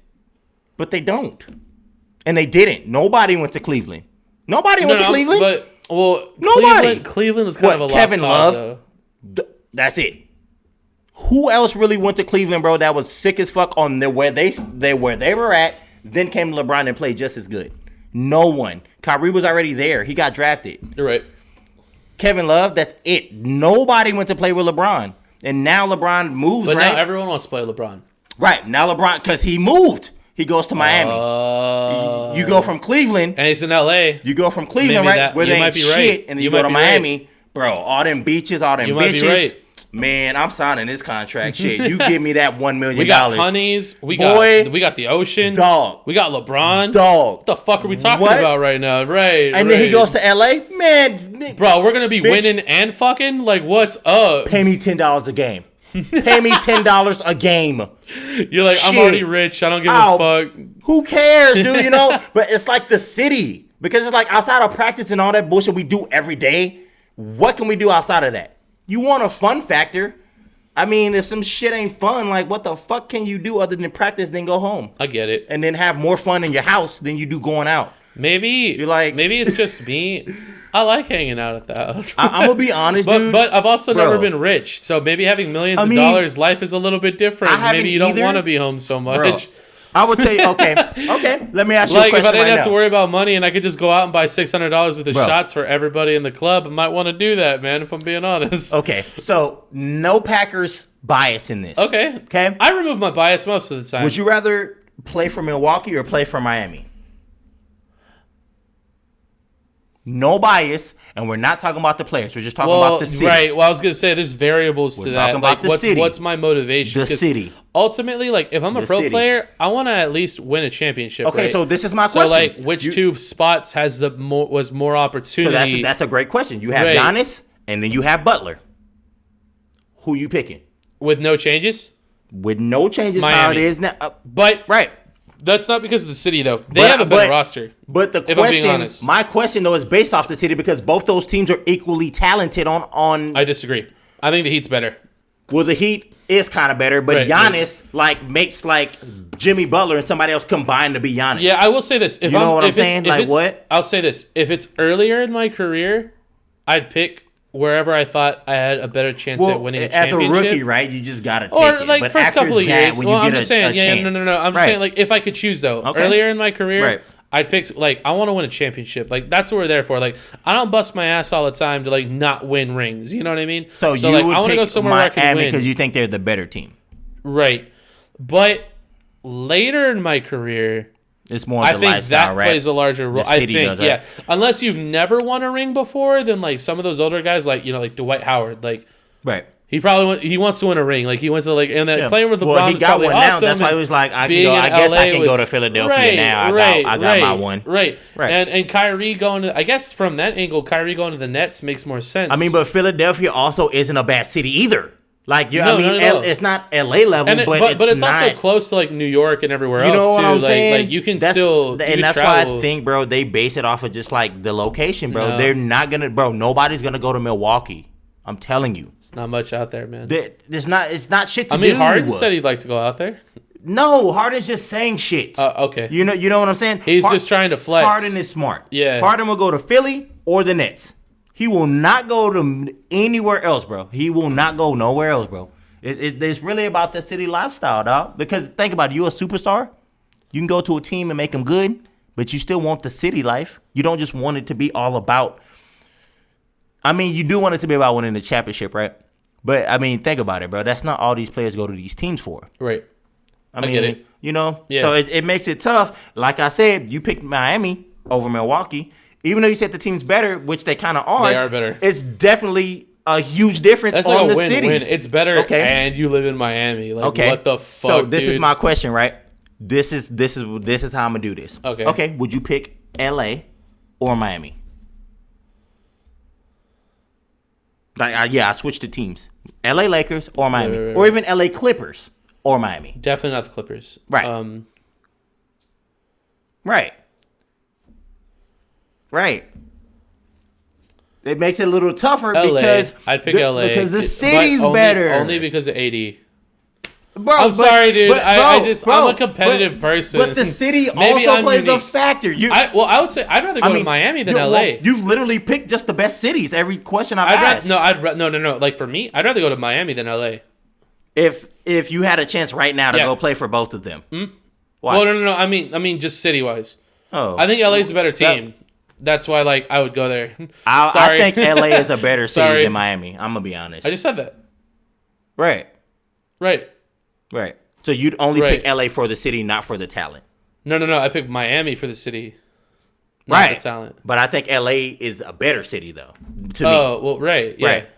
But they don't. And they didn't. Nobody went to Cleveland. Nobody went to Cleveland. But, well, nobody. Cleveland was kind of a lost Kevin cause, Love. That's it. Who else really went to Cleveland, bro? That was sick as fuck on where they were at. Then came LeBron and played just as good. No one. Kyrie was already there. He got drafted. You're right. Kevin Love. That's it. Nobody went to play with LeBron, and now LeBron moves. But right? now everyone wants to play LeBron. Right now, LeBron because he moved. He goes to Miami. You go from Cleveland, and he's in LA. You go from Cleveland, right, where they ain't shit, and then you go to Miami. Bro, all them beaches, all them bitches. Right. Man, I'm signing this contract. Shit, you give me that $1 million. We got honeys. We got the ocean. Dog. We got LeBron. Dog. What the fuck are we talking about right now? Right. And then he goes to LA. Man, bro, we're gonna be winning and fucking. Like, what's up? Pay me $10 a game. Pay me $10 a game. You're like, I'm already rich. I don't give a fuck. Who cares, dude? You know, but it's like the city because it's like outside of practice and all that bullshit we do every day. What can we do outside of that? You want a fun factor. I mean, if some shit ain't fun, like, what the fuck can you do other than practice then go home? I get it. And then have more fun in your house than you do going out. Maybe it's just me. I like hanging out at the house. I'm going to be honest, dude. But I've also never been rich. So maybe having millions of dollars, life is a little bit different. Maybe you don't want to be home so much. Bro. I would tell you, okay, let me ask you a question. Like, if I didn't have to now. worry about money and I could just go out and buy $600 worth of shots for everybody in the club, I might want to do that, man, if I'm being honest. Okay, so no Packers bias in this. Okay. I remove my bias most of the time. Would you rather play for Milwaukee or play for Miami? No bias, and we're not talking about the players. We're just talking about the city. Right. Well, I was going to say there's variables to that. We're talking about the city. What's my motivation? The city. Ultimately, like, if I'm a pro player, I want to at least win a championship. Okay, right? so this is my question. So, like, which two spots was more opportunity? So that's a great question. You have Giannis, and then you have Butler. Who you picking? With no changes? With no changes, Miami. how it is now. Right. That's not because of the city, though. They have a better roster. But the question, my question, though, is based off the city because both those teams are equally talented on I disagree. I think the Heat's better. Well, the Heat is kind of better, but Giannis makes Jimmy Butler and somebody else combined to be Giannis. Yeah, I will say this. You know what I'm saying? Like, what? I'll say this. If it's earlier in my career, I'd pick wherever I thought I had a better chance at winning a championship. As a rookie, right? You just got to take it. Or, like, but first couple of years. Well, I'm just saying, no. I'm saying, like, if I could choose, though, earlier in my career, I'd pick, like, I want to win a championship. Like, that's what we're there for. Like, I don't bust my ass all the time to, like, not win rings. You know what I mean? So you like, would I want to go somewhere where I can win. Because you think they're the better team. Right. But later in my career, it's more of the lifestyle, right? I think that plays a larger role. I think, does, right? Unless you've never won a ring before, then, like, some of those older guys, like, you know, like Dwight Howard, like, right. He probably wants to win a ring. Like, he wants to, like, and that playing with LeBron well, he is got probably one awesome. Now. That's why he was like, I guess I can go to Philadelphia now. I got my one. Right. And Kyrie going to, I guess from that angle, Kyrie going to the Nets makes more sense. I mean, but Philadelphia also isn't a bad city either. Like, No, no. it's not LA level, And but it's not. also close to like New York and everywhere You else know what too. I'm saying? Like you can That's travel. why I think, bro, they base it off of just like the location, bro. No. They're not gonna, bro. Nobody's gonna go to Milwaukee. I'm telling you, It's not much out there, man. it's not shit to do. I mean, Harden said he'd like to go out there. No, Harden's just saying shit. Okay. You know what I'm saying? He's just trying to flex. Harden is smart. Yeah. Harden will go to Philly or the Nets. He will not go to anywhere else, bro. He will not go nowhere else, bro. It's really about the city lifestyle, dog. Because think about it, you a superstar. You can go to a team and make them good, but you still want the city life. You don't just want it to be all about. I mean, you do want it to be about winning the championship, right? But I mean, think about it, bro. That's not all these players go to these teams for. Right. I mean, get it. you know. Yeah. So it makes it tough. Like I said, you picked Miami over Milwaukee, even though you said the team's better, which they kind of are. They are better. It's definitely a huge difference That's on like a the win-win. cities. It's better, Okay. and you live in Miami. Like, Okay. what the fuck, So this is dude? my question, right? This is how I'm gonna do this. Okay. Okay. Would you pick LA or Miami? Like, I switched the teams. LA Lakers or Miami, Right. or even LA Clippers or Miami. Definitely not the Clippers. Right. Right. Right. It makes it a little tougher LA. because I'd pick LA because the but city's only, better. Only because of AD. Bro, I'm sorry, dude. bro, I'm a competitive person. But the city Maybe also I'm plays unique. a factor. I would say I'd rather go to Miami than LA. You've literally picked just the best cities. Every question I've asked. No. Like for me, I'd rather go to Miami than LA. If you had a chance right now to go play for both of them, why? Well, no. I mean, just city wise. Oh, I think LA's a better team. That's why, like, I would go there. I think LA is a better city Sorry. than Miami. I'm gonna be honest. I just said that. Right. So you'd only pick LA for the city, not for the talent. No. I picked Miami for the city, not the talent. But I think LA is a better city, though. To me. Oh, well, right. Yeah. Right.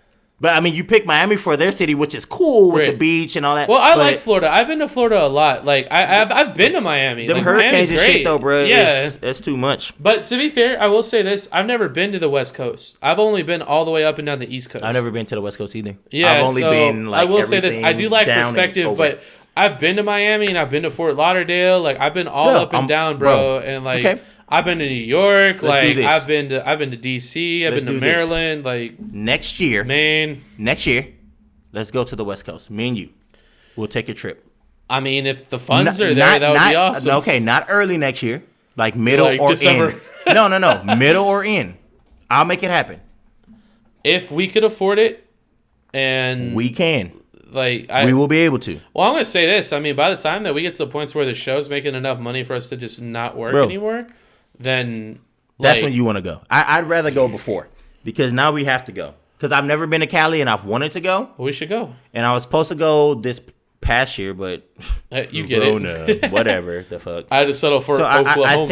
But I mean, you pick Miami for their city, which is cool with the beach and all that. Well, I like Florida. I've been to Florida a lot. Like I've been to Miami. Them like, hurricanes Miami's and great. shit, though, bro. Yeah, it's too much. But to be fair, I will say this: I've never been to the West Coast. I've only been all the way up and down the East Coast. I've never been to the West Coast either. Yeah, I've only been like. I will say this: I do like perspective, but I've been to Miami and I've been to Fort Lauderdale. Like I've been all up and down, bro. And like I've been to New York. Like I've been to DC. I've been to Maryland. Like next year, Maine. Next year, let's go to the West Coast. Me and you, we'll take a trip. I mean, if the funds are there, that would be awesome. Okay, not early next year, like middle like or December. in. No, middle or in. I'll make it happen. If we could afford it, and we can. Like we will be able to. Well, I'm gonna say this. I mean, by the time that we get to the points where the show's making enough money for us to just not work anymore, then that's when you want to go. I'd rather go before because now we have to go. Because I've never been to Cali and I've wanted to go. Well, we should go. And I was supposed to go this past year, but you get it. Whatever the fuck. I had to settle for Oklahoma. I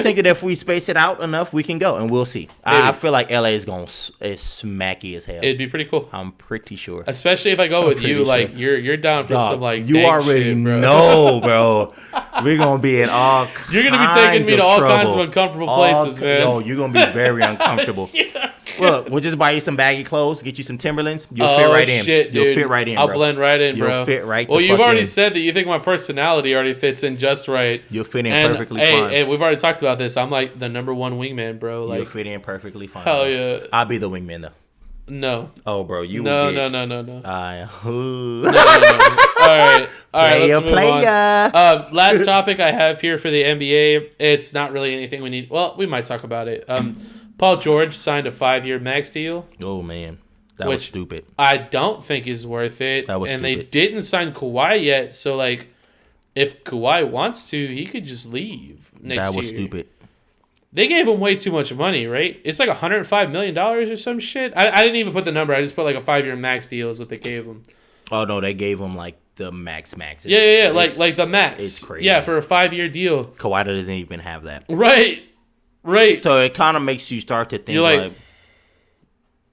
think that if we space it out enough, we can go and we'll see. I feel like LA is smacky as hell. It'd be pretty cool. I'm pretty sure. Especially if I go with you, like you're down for some like you already shit, bro. know, bro. We're gonna be in all. You're gonna be taking me to all kinds of uncomfortable places, man. No, you're gonna be very uncomfortable. Look, we'll just buy you some baggy clothes, get you some Timberlands. You'll fit right in. Shit, You'll fit right in. I'll bro. blend right in, bro. You'll fit right. Well, you've already said that you think my personality already fits in just right. You'll fit in perfectly fine. Hey, we've already talked about this. I'm like the number one wingman, bro. Like, you'll fit in perfectly fine. Hell yeah. I'll be the wingman though. No. Oh, bro, you no, will get. No. No. No. All right. Let's move on. Last topic I have here for the NBA. It's not really anything we need. Well, we might talk about it. Paul George signed a 5-year max deal. Oh man, that was stupid. I don't think is worth it. That was and stupid. They didn't sign Kawhi yet, so like, if Kawhi wants to, he could just leave next year. That was stupid. They gave him way too much money, right? It's like $105 million or some shit. I didn't even put the number. I just put like a 5-year max deal is what they gave him. Oh no, they gave him like the max. Yeah. Like the max. It's crazy. Yeah, for a 5-year deal. Kawhi doesn't even have that. Right. So it kind of makes you start to think you're like,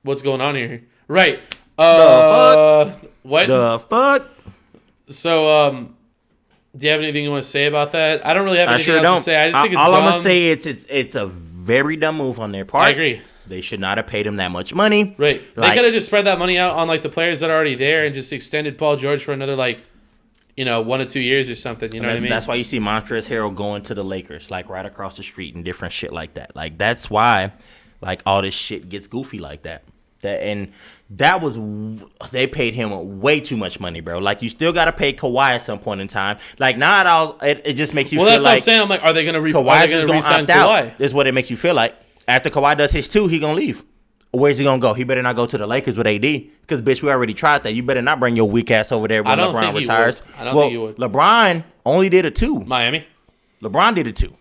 what's going on here? Right. The fuck? What? The fuck? So, do you have anything you want to say about that? I don't really have anything else to say. I just think it's all dumb. I'm gonna say it's a very dumb move on their part. I agree. They should not have paid him that much money. Right. They could have just spread that money out on like the players that are already there and just extended Paul George for another 1 or 2 years or something. You know what I mean? That's why you see Montrezl Harrell going to the Lakers, like right across the street and different shit like that. Like that's why, like all this shit gets goofy like that. They paid him way too much money, bro. Like you still got to pay Kawhi at some point in time. Like now it just makes you feel like. Well, that's what I'm saying. I'm like, are they going to re-sign Kawhi? That's what it makes you feel like. After Kawhi does his 2, he gonna leave. Where's he gonna go? He better not go to the Lakers with AD, because bitch, we already tried that. You better not bring your weak ass over there when LeBron retires. I don't think he would. LeBron only did a 2. Miami. LeBron did a 2.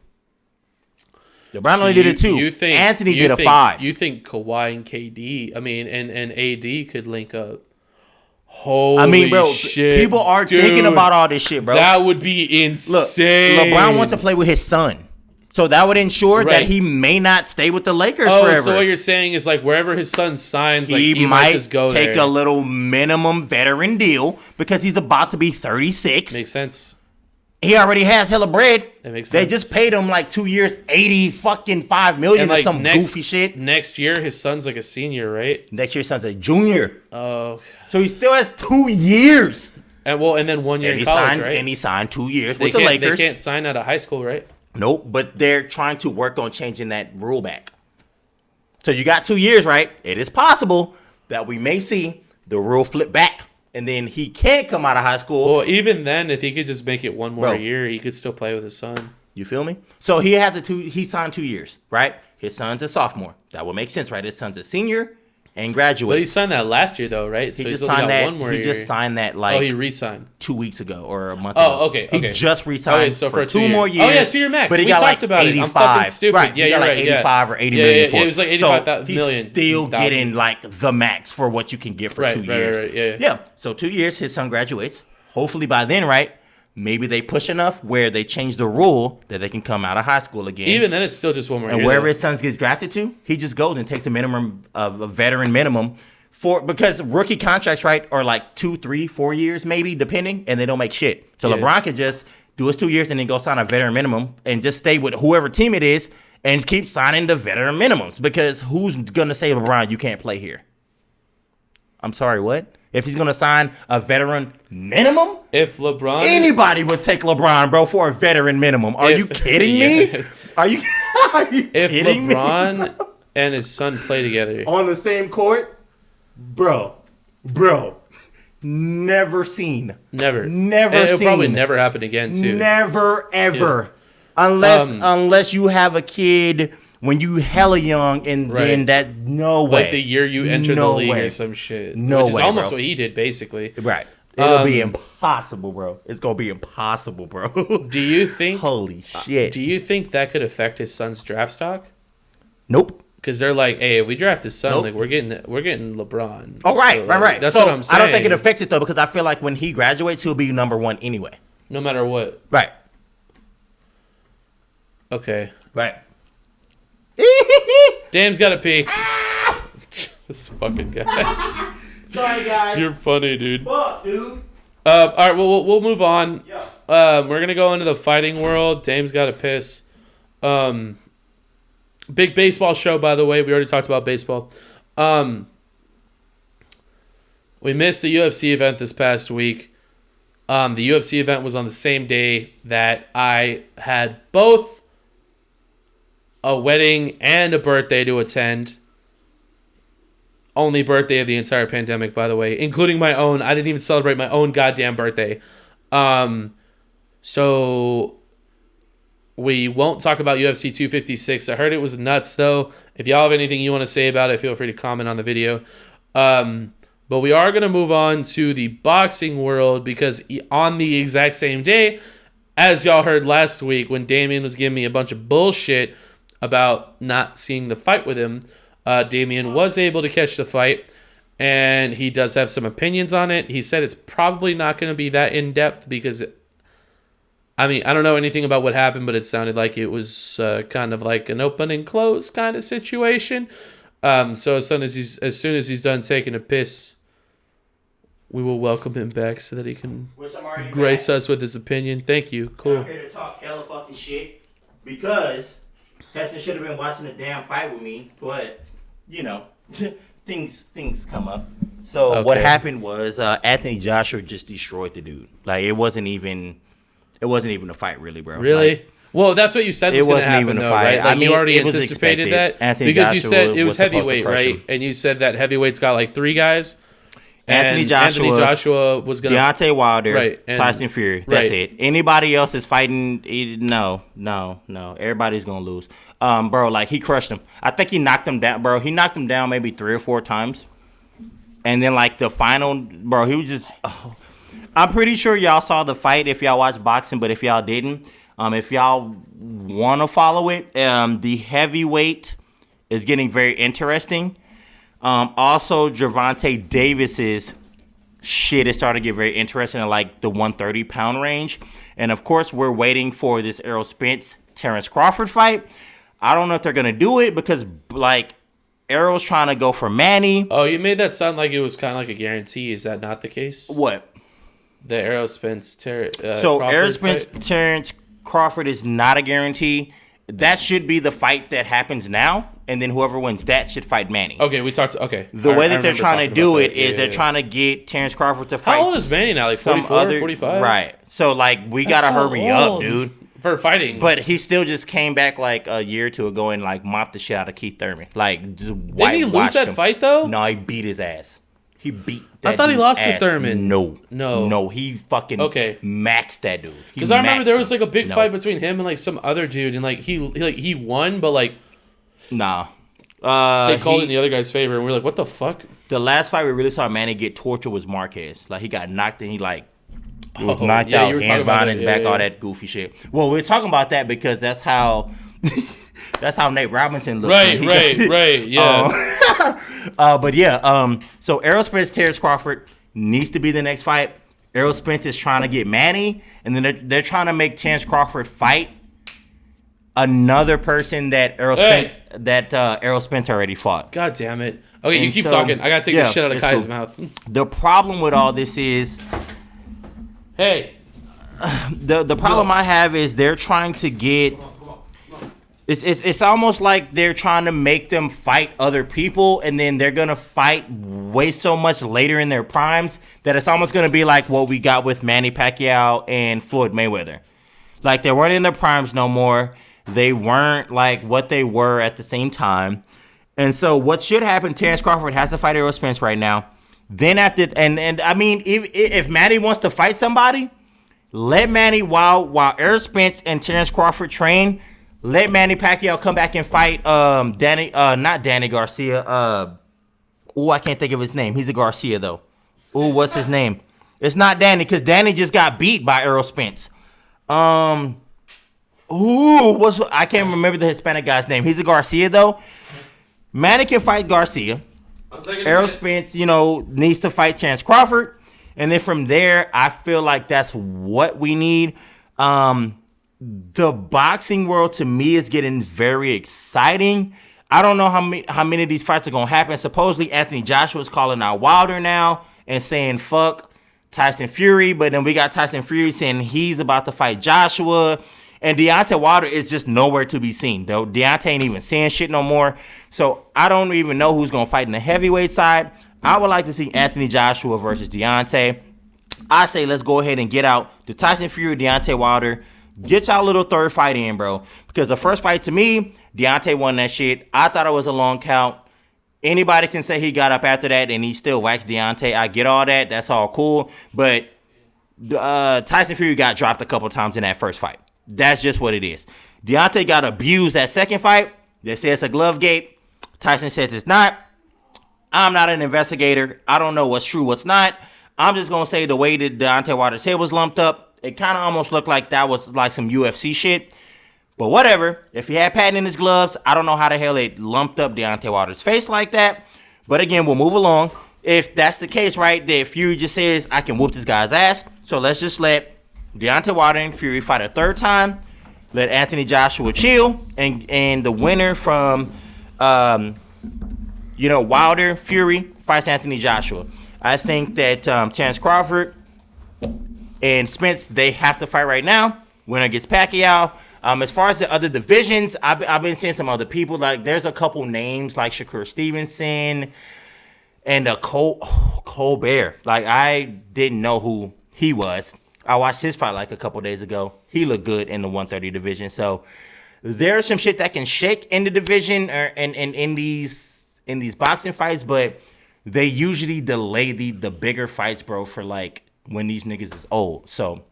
LeBron only did a 2. Anthony did a 5. You think Kawhi and KD, and AD could link up? Holy shit! People are thinking about all this shit, bro. That would be insane. Look, LeBron wants to play with his son. So that would ensure that he may not stay with the Lakers forever. So what you're saying is like wherever his son signs, like he might just go take there. a little minimum veteran deal because he's about to be 36. Makes sense. He already has hella bread. That makes sense. They just paid him like 2 years, $85 million or some goofy shit. Next year, his son's like a senior, right? Next year, his son's a junior. Oh. So he still has 2 years. And 1 year in college, right? And he signed 2 years with the Lakers. They can't sign out of high school, right? Nope, but they're trying to work on changing that rule back. So you got 2 years, right? It is possible that we may see the rule flip back, and then he can't come out of high school. Well, even then, if he could just make it one more year, he could still play with his son. You feel me? So he signed 2 years, right? His son's a sophomore. That would make sense, right? His son's a senior and graduate. But he signed that last year, though, right? So he's only got 1 more year. He just signed that he re-signed 2 weeks ago or a month ago. Oh, okay. He just re-signed for 2 more years. Oh, yeah, 2 year max. But he got talked about 85. I'm fucking stupid. Right. Yeah, you're right. 85 or 80 million for it. It was like 85 million. He's still getting like the max for what you can get for 2 years. Right. Yeah. So 2 years, his son graduates. Hopefully by then, right? Maybe they push enough where they change the rule that they can come out of high school again. Even then, it's still just 1 more year. And wherever his son gets drafted to, he just goes and takes a minimum of a veteran minimum. Because rookie contracts, right, are like 2, 3, 4 years maybe, depending, and they don't make shit. So LeBron could just do his 2 years and then go sign a veteran minimum and just stay with whoever team it is and keep signing the veteran minimums. Because who's gonna say, LeBron, you can't play here? I'm sorry, what? If he's gonna sign a veteran minimum, anybody would take LeBron, bro, for a veteran minimum. Are you kidding me? Are you kidding me? If LeBron and his son play together on the same court. Bro, never seen. Never seen. It'll probably never happen again, too. Never, ever. Yeah. Unless you have a kid when you hella young and then that, no way. Like the year you enter the league or some shit. Which is almost what he did, basically. Right. It'll be impossible, bro. It's going to be impossible, bro. Do you think... Holy shit. Do you think that could affect his son's draft stock? Nope. Because they're like, hey, if we draft his son, like we're getting LeBron. Oh, right, so, right. That's so, what I'm saying. I don't think it affects it, though, because I feel like when he graduates, he'll be number 1 anyway. No matter what. Right. Okay. Right. Damn's got to pee. This fucking guy. Sorry, guys. You're funny, dude. Fuck, dude. All right, we'll move on. Yeah. We're gonna go into the fighting world. Dame's got to piss. Big baseball show, by the way. We already talked about baseball. We missed the UFC event this past week. The UFC event was on the same day that I had both a wedding and a birthday to attend. Only birthday of the entire pandemic, by the way, including my own. I didn't even celebrate my own goddamn birthday. So we won't talk about UFC 256. I heard it was nuts, though. If y'all have anything you want to say about it, feel free to comment on the video. But we are going to move on to the boxing world because on the exact same day, as y'all heard last week when Damian was giving me a bunch of bullshit about not seeing the fight with him, Damian was able to catch the fight, and he does have some opinions on it. He said it's probably not going to be that in-depth because, I don't know anything about what happened, but it sounded like it was kind of like an open and close kind of situation. So as soon as he's done taking a piss, we will welcome him back so that he can grace us with his opinion. Thank you. Cool. I'm here to talk hella fucking shit because Carson should have been watching the damn fight with me, but you know, things come up. So what happened was Anthony Joshua just destroyed the dude. Like it wasn't even a fight, really, bro. Really? Like, well, that's what you said was going to happen, though, right? Like, I mean, you already anticipated that Anthony because Joshua you said it was was supposed to heavyweight, crush right? him. And you said that heavyweight's got like 3 guys. Anthony Joshua was going to Deontay Wilder, right, and, Tyson Fury. That's right. it. Anybody else is fighting? No. Everybody's gonna lose. Bro, like he crushed him. I think he knocked him down, bro. He knocked him down maybe 3 or 4 times, and then like the final, bro, he was just. Oh. I'm pretty sure y'all saw the fight if y'all watch boxing, but if y'all didn't, if y'all want to follow it, the heavyweight is getting very interesting. Also, Gervonta Davis's shit is starting to get very interesting in like the 130-pound range. And of course, we're waiting for this Errol Spence Terrence Crawford fight. I don't know if they're gonna do it because like Errol's trying to go for Manny. Oh, you made that sound like it was kind of like a guarantee. Is that not the case? What? The Errol Spence Errol Spence Terrence Crawford is not a guarantee. That should be the fight that happens now, and then whoever wins that should fight Manny. Okay, we talked. Okay, the way that they're trying to do it is they're trying to get Terrence Crawford to fight. How old is Manny now? Like 44, 45? Right. So like we gotta hurry up, dude. For fighting. But he still just came back like a year or two ago and like mopped the shit out of Keith Thurman. Like didn't he lose that fight though? No, he beat his ass. He beat that I thought he lost ass. to Thurman. No, he fucking maxed that dude. Because I remember there was like a big fight between him and like some other dude, and like he won, but like nah, they called it in the other guy's favor, and we were like, what the fuck? The last fight we really saw Manny get tortured was Marquez. Like he got knocked and he like was knocked out, hands behind his back, all that goofy shit. Well, we're talking about that because that's how. That's how Nate Robinson looks. Right, yeah. But yeah, so Errol Spence, Terrence Crawford needs to be the next fight. Errol Spence is trying to get Manny, and then they're trying to make Terrence Crawford fight another person that Errol Spence already fought. God damn it. Okay, and you keep talking. I gotta take this shit out of Kai's mouth. The problem with all this is, the problem I have is they're trying to get. It's almost like they're trying to make them fight other people, and then they're gonna fight way so much later in their primes that it's almost gonna be like what we got with Manny Pacquiao and Floyd Mayweather. Like they weren't in their primes no more. They weren't like what they were at the same time. And so what should happen? Terrence Crawford has to fight Errol Spence right now. Then after, and I mean, if Manny wants to fight somebody, let Manny while Errol Spence and Terrence Crawford train. Let Manny Pacquiao come back and fight not Danny Garcia. I can't think of his name. He's a Garcia though. What's his name? It's not Danny because Danny just got beat by Errol Spence. I can't remember the Hispanic guy's name. He's a Garcia though. Manny can fight Garcia. Errol Spence, needs to fight Terrence Crawford, and then from there, I feel like that's what we need. The boxing world to me is getting very exciting. I don't know how many of these fights are gonna happen. Supposedly Anthony Joshua is calling out Wilder now and saying fuck Tyson Fury, but then we got Tyson Fury saying he's about to fight Joshua, and Deontay Wilder is just nowhere to be seen. Though Deontay ain't even saying shit no more. So I don't even know who's gonna fight in the heavyweight side. I would like to see Anthony Joshua versus Deontay. I say let's go ahead and get out the Tyson Fury, Deontay Wilder. Get y'all little third fight in, bro. Because the first fight to me, Deontay won that shit. I thought it was a long count. Anybody can say he got up after that and he still waxed Deontay. I get all that. That's all cool. But Tyson Fury got dropped a couple times in that first fight. That's just what it is. Deontay got abused that second fight. They say it's a glove gate. Tyson says it's not. I'm not an investigator. I don't know what's true, what's not. I'm just going to say the way that Deontay Wilder's head was lumped up, it kind of almost looked like that was like some UFC shit. But whatever. If he had patent in his gloves, I don't know how the hell it lumped up Deontay Wilder's face like that. But again, we'll move along. If that's the case, right, that Fury just says, I can whoop this guy's ass. So let's just let Deontay Wilder and Fury fight a third time. Let Anthony Joshua chill. And the winner from, Wilder, Fury, fights Anthony Joshua. I think that Terrence Crawford and Spence, they have to fight right now. Winner gets Pacquiao. As far as the other divisions, I've been seeing some other people. Like, there's a couple names like Shakur Stevenson and Colbert. Like, I didn't know who he was. I watched his fight like a couple days ago. He looked good in the 130 division. So there's some shit that can shake in the division or in these boxing fights, but they usually delay the bigger fights, bro, for like when these niggas is old. So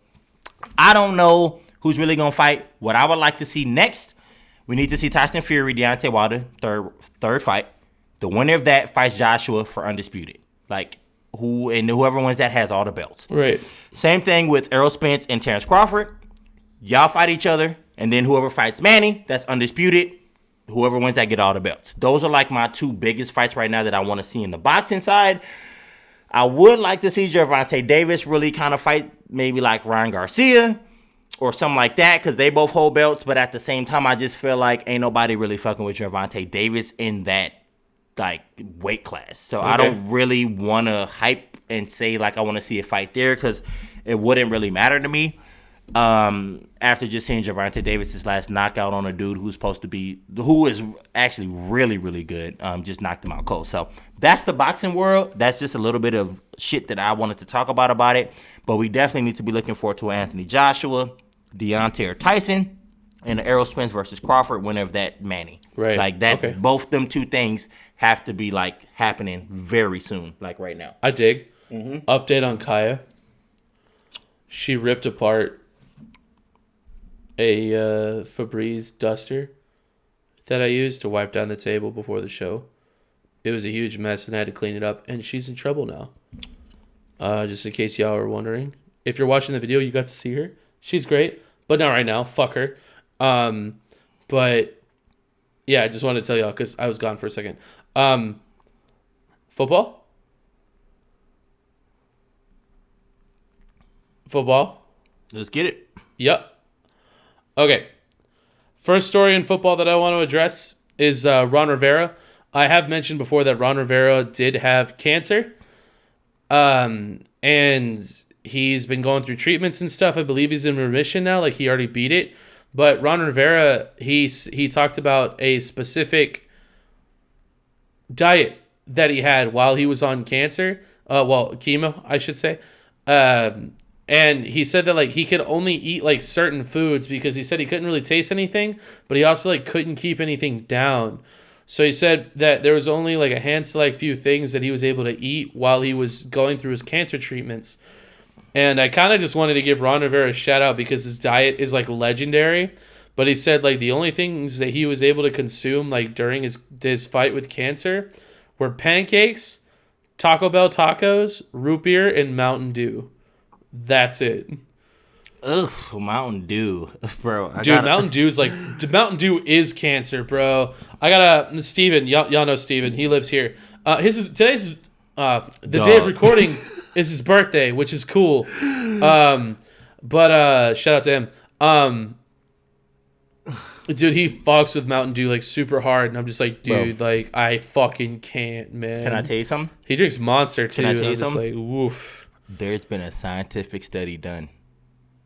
I don't know who's really gonna fight. What I would like to see next, we need to see Tyson Fury, Deontay Wilder, third fight. The winner of that fights Joshua for undisputed. Like, whoever wins that has all the belts. Right. Same thing with Errol Spence and Terrence Crawford. Y'all fight each other, and then whoever fights Manny, that's undisputed. Whoever wins that get all the belts. Those are like my two biggest fights right now that I want to see in the boxing side. I would like to see Gervonta Davis really kind of fight maybe like Ryan Garcia or something like that, because they both hold belts. But at the same time, I just feel like ain't nobody really fucking with Gervonta Davis in that like weight class. So okay. I don't really want to hype and say like I want to see a fight there, because it wouldn't really matter to me. After just seeing Gervonta Davis's last knockout on a dude who is actually really, really good, just knocked him out cold. So that's the boxing world. That's just a little bit of shit that I wanted to talk about it. But we definitely need to be looking forward to Anthony Joshua, Deontay or Tyson, and Errol Spence versus Crawford, winner of that Manny. Right. Like that. Okay. Both them two things have to be like happening very soon, like right now. I dig. Mm-hmm. Update on Kaya. She ripped apart a Febreze duster that I used to wipe down the table before the show. It was a huge mess and I had to clean it up, and she's in trouble now. Just in case y'all are wondering. If you're watching the video, you got to see her. She's great, but not right now. Fuck her. But yeah, I just wanted to tell y'all because I was gone for a second. Football? Let's get it. Yep. Okay. First story in football that I want to address is Ron Rivera. I have mentioned before that Ron Rivera did have cancer. And he's been going through treatments and stuff. I believe he's in remission now. Like, he already beat it. But Ron Rivera, he talked about a specific diet that he had while he was on cancer. Chemo, I should say. And he said that like he could only eat like certain foods because he said he couldn't really taste anything, but he also like couldn't keep anything down. So he said that there was only like a hand-select few things that he was able to eat while he was going through his cancer treatments. And I kind of just wanted to give Ron Rivera a shout out because his diet is like legendary. But he said like the only things that he was able to consume like during his fight with cancer were pancakes, Taco Bell tacos, root beer, and Mountain Dew. That's it. Ugh, Mountain Dew, bro. Mountain Dew is like Mountain Dew is cancer, bro. I got Steven. Y'all know Steven. He lives here. Today's the day of recording is his birthday, which is cool. But shout out to him. Dude, he fucks with Mountain Dew like super hard, and I'm just like, dude, bro, like I fucking can't, man. Can I tell you something? He drinks Monster too. Can I tell you I'm something? just like, woof. There's been a scientific study done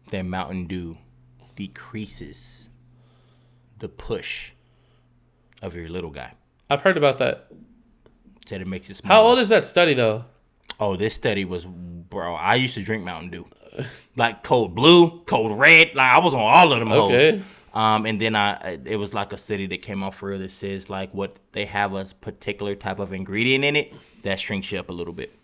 that Mountain Dew decreases the push of your little guy. I've heard about that. Said it makes you smaller. How old is that study though? Oh, this study was, bro. I used to drink Mountain Dew, like Code Blue, Code Red. Like I was on all of them okay. hoes. And then it was like a study that came out for real that says like what they have a particular type of ingredient in it that shrinks you up a little bit.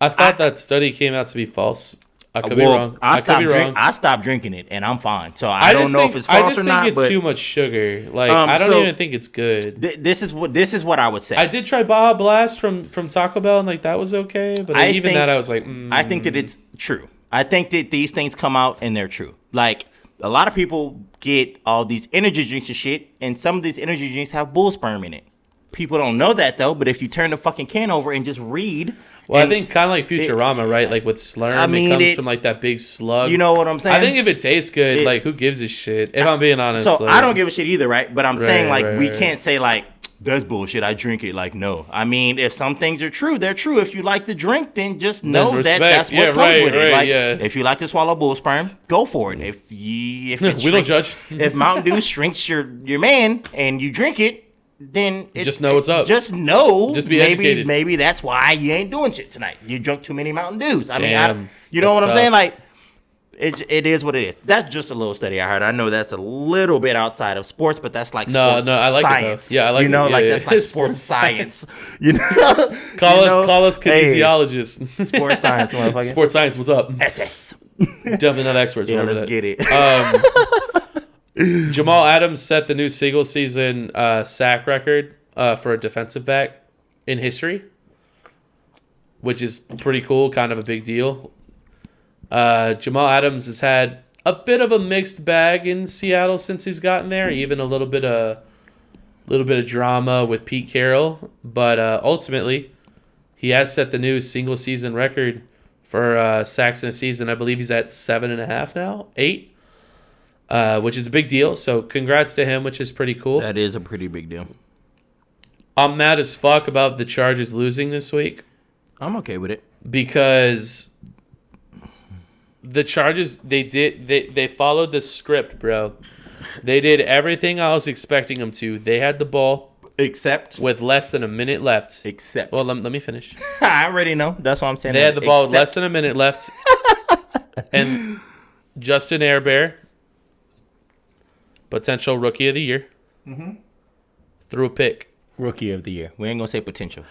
I thought that study came out to be false. I could be wrong. I stopped drinking it, and I'm fine. So I don't know if it's false or not. I just think it's too much sugar. Like I don't even think it's good. This is what I would say. I did try Baja Blast from Taco Bell, and like that was okay. But I was like, I think that it's true. I think that these things come out and they're true. Like a lot of people get all these energy drinks and shit, and some of these energy drinks have bull sperm in it. People don't know that though. But if you turn the fucking can over and just read. Well, I think kind of like Futurama, right? Like with Slurm, it comes from like that big slug. You know what I'm saying? I think if it tastes good, who gives a shit? If I'm being honest. So like, I don't give a shit either, right? But I'm saying like we can't say like that's bullshit. I drink it. Like, no. I mean, if some things are true, they're true. If you like to drink, then just know that's what comes with it. Like, if you like to swallow bull sperm, go for it. If we don't judge. If Mountain Dew shrinks your man and you drink it, then just know what's up. Just know. Just be educated. Maybe that's why you ain't doing shit tonight. You drunk too many Mountain Dews. You know what I'm tough. saying? Like, it is what it is. That's just a little study I heard. I know that's a little bit outside of sports, but that's like sports I like science. It though. Yeah, I like it. That's like sports science. You know, call us kinesiologists. Sports science, motherfucker. Sports science, what's up? SS. Definitely not experts. Yeah, let's get it. Jamal Adams set the new single season sack record for a defensive back in history, which is pretty cool. Kind of a big deal. Jamal Adams has had a bit of a mixed bag in Seattle since he's gotten there, even a little bit of drama with Pete Carroll, but ultimately he has set the new single season record for sacks in a season. I believe he's at 7.5 now, 8, which is a big deal. So congrats to him, which is pretty cool. That is a pretty big deal. I'm mad as fuck about the Chargers losing this week. I'm okay with it because the Chargers, they followed the script, bro. They did everything I was expecting them to. They had the ball. Except? With less than a minute left. Except? Well, let me finish. I already know. That's what I'm saying. They had the ball with less than a minute left. And Justin Herbert, potential rookie of the year, threw a pick. Rookie of the year. We ain't going to say potential.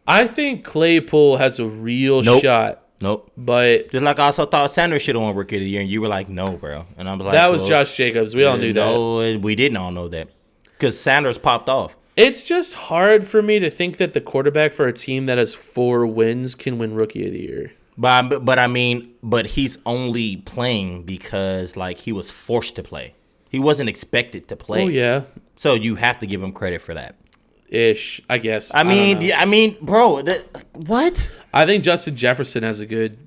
I think Claypool has a real shot. Nope. But just like I also thought Sanders should have won Rookie of the Year, and you were like, no, bro. And I was like, that was Josh Jacobs. We all knew that. No, we didn't all know that because Sanders popped off. It's just hard for me to think that the quarterback for a team that has 4 wins can win Rookie of the Year. But he's only playing because like he was forced to play. He wasn't expected to play. Oh yeah. So you have to give him credit for that. Ish, I guess. I mean, bro, what? I think Justin Jefferson has a good.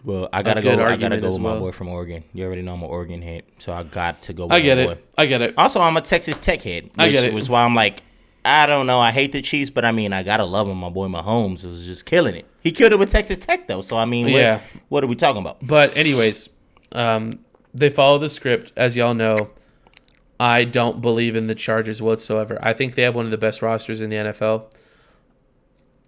Well, I gotta go with my boy from Oregon. You already know I'm an Oregon head, so I got to go with my boy. I get it. Also, I'm a Texas Tech head. I get it. Which is why I'm like, I don't know. I hate the Chiefs, but I mean, I gotta love him. My boy Mahomes was just killing it. He killed it with Texas Tech, though. So I mean, what are we talking about? But anyways, they follow the script, as y'all know. I don't believe in the Chargers whatsoever. I think they have one of the best rosters in the NFL.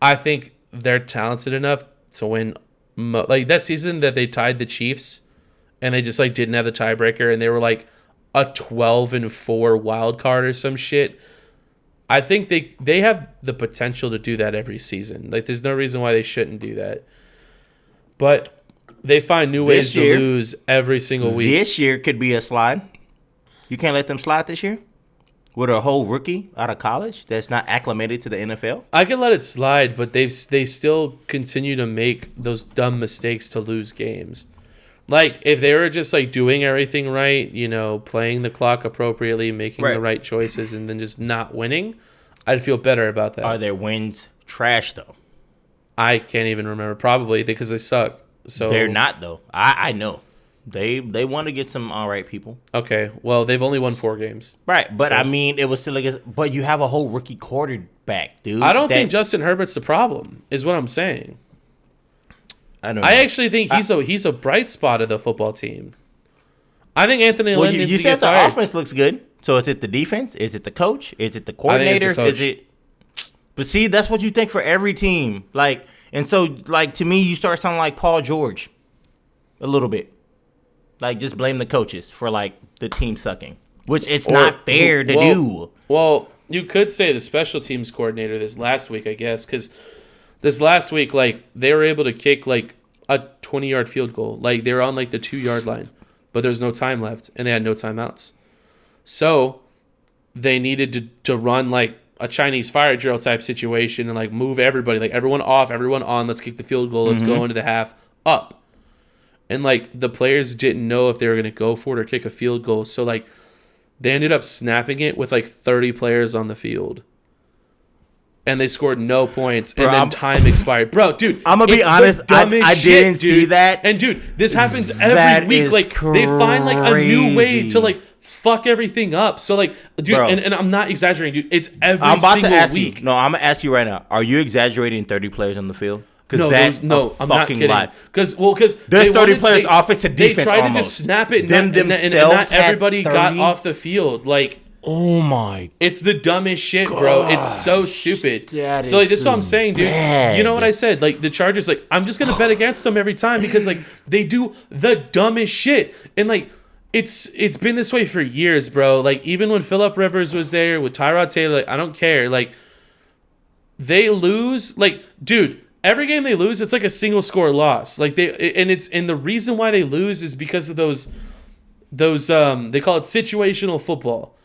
I think they're talented enough to win. Like that season that they tied the Chiefs, and they just like didn't have the tiebreaker, and they were like a 12-4 wild card or some shit. I think they have the potential to do that every season. Like there's no reason why they shouldn't do that. But they find new ways to lose every single week. This year could be a slide. You can't let them slide this year? With a whole rookie out of college that's not acclimated to the NFL? I can let it slide, but they still continue to make those dumb mistakes to lose games. Like, if they were just, like, doing everything right, you know, playing the clock appropriately, making the right choices, and then just not winning, I'd feel better about that. Are their wins trash, though? I can't even remember. Probably, because they suck. So they're not, though. I know. They want to get some all right people. Okay, well, they've only won 4 games. Right, but I mean, it was still like, but you have a whole rookie quarterback, dude. I don't think Justin Herbert's the problem, is what I'm saying. I actually think he's a bright spot of the football team. I think Anthony Lynn needs to get fired. You said the offense looks good. So is it the defense? Is it the coach? Is it the coordinators? Is it? But see, that's what you think for every team. Like, and so, like, to me, you start sounding like Paul George a little bit. Like, just blame the coaches for, like, the team sucking, which it's not fair to do. Well, you could say the special teams coordinator this last week, I guess, because this last week, like, they were able to kick, like, a 20-yard field goal. Like, they were on, like, the 2-yard line, but there was no time left, and they had no timeouts. So they needed to run, like, a Chinese fire drill type situation and, like, move everybody. Like, everyone off, everyone on. Let's kick the field goal. Let's go into the half up. And, like, the players didn't know if they were going to go for it or kick a field goal. So, like, they ended up snapping it with, like, 30 players on the field. And they scored no points. And then time expired. Bro, dude. I'm going to be honest. I didn't see that. And, dude, this happens every week. Like, crazy. they find, like, a new way to, like, fuck everything up. So like, dude, and I'm not exaggerating, dude. It's every I'm about single to ask week. you. No, I'm gonna ask you right now. Are you exaggerating 30 players on the field? No, I'm not kidding. Because there's 30 players, offensive, defense. They tried almost. to just snap it, and not everybody got off the field. Like, oh my, it's the dumbest shit, bro. It's so stupid. So like, this is what I'm saying, dude. Bad. You know what I said? Like the Chargers, like I'm just gonna bet against them every time because like they do the dumbest shit, and like it's been this way for years, bro. Like even when Phillip Rivers was there with Tyrod Taylor, like, I don't care. Like they lose, like dude. Every game they lose, it's like a single score loss. Like and the reason why they lose is because of those they call it situational football.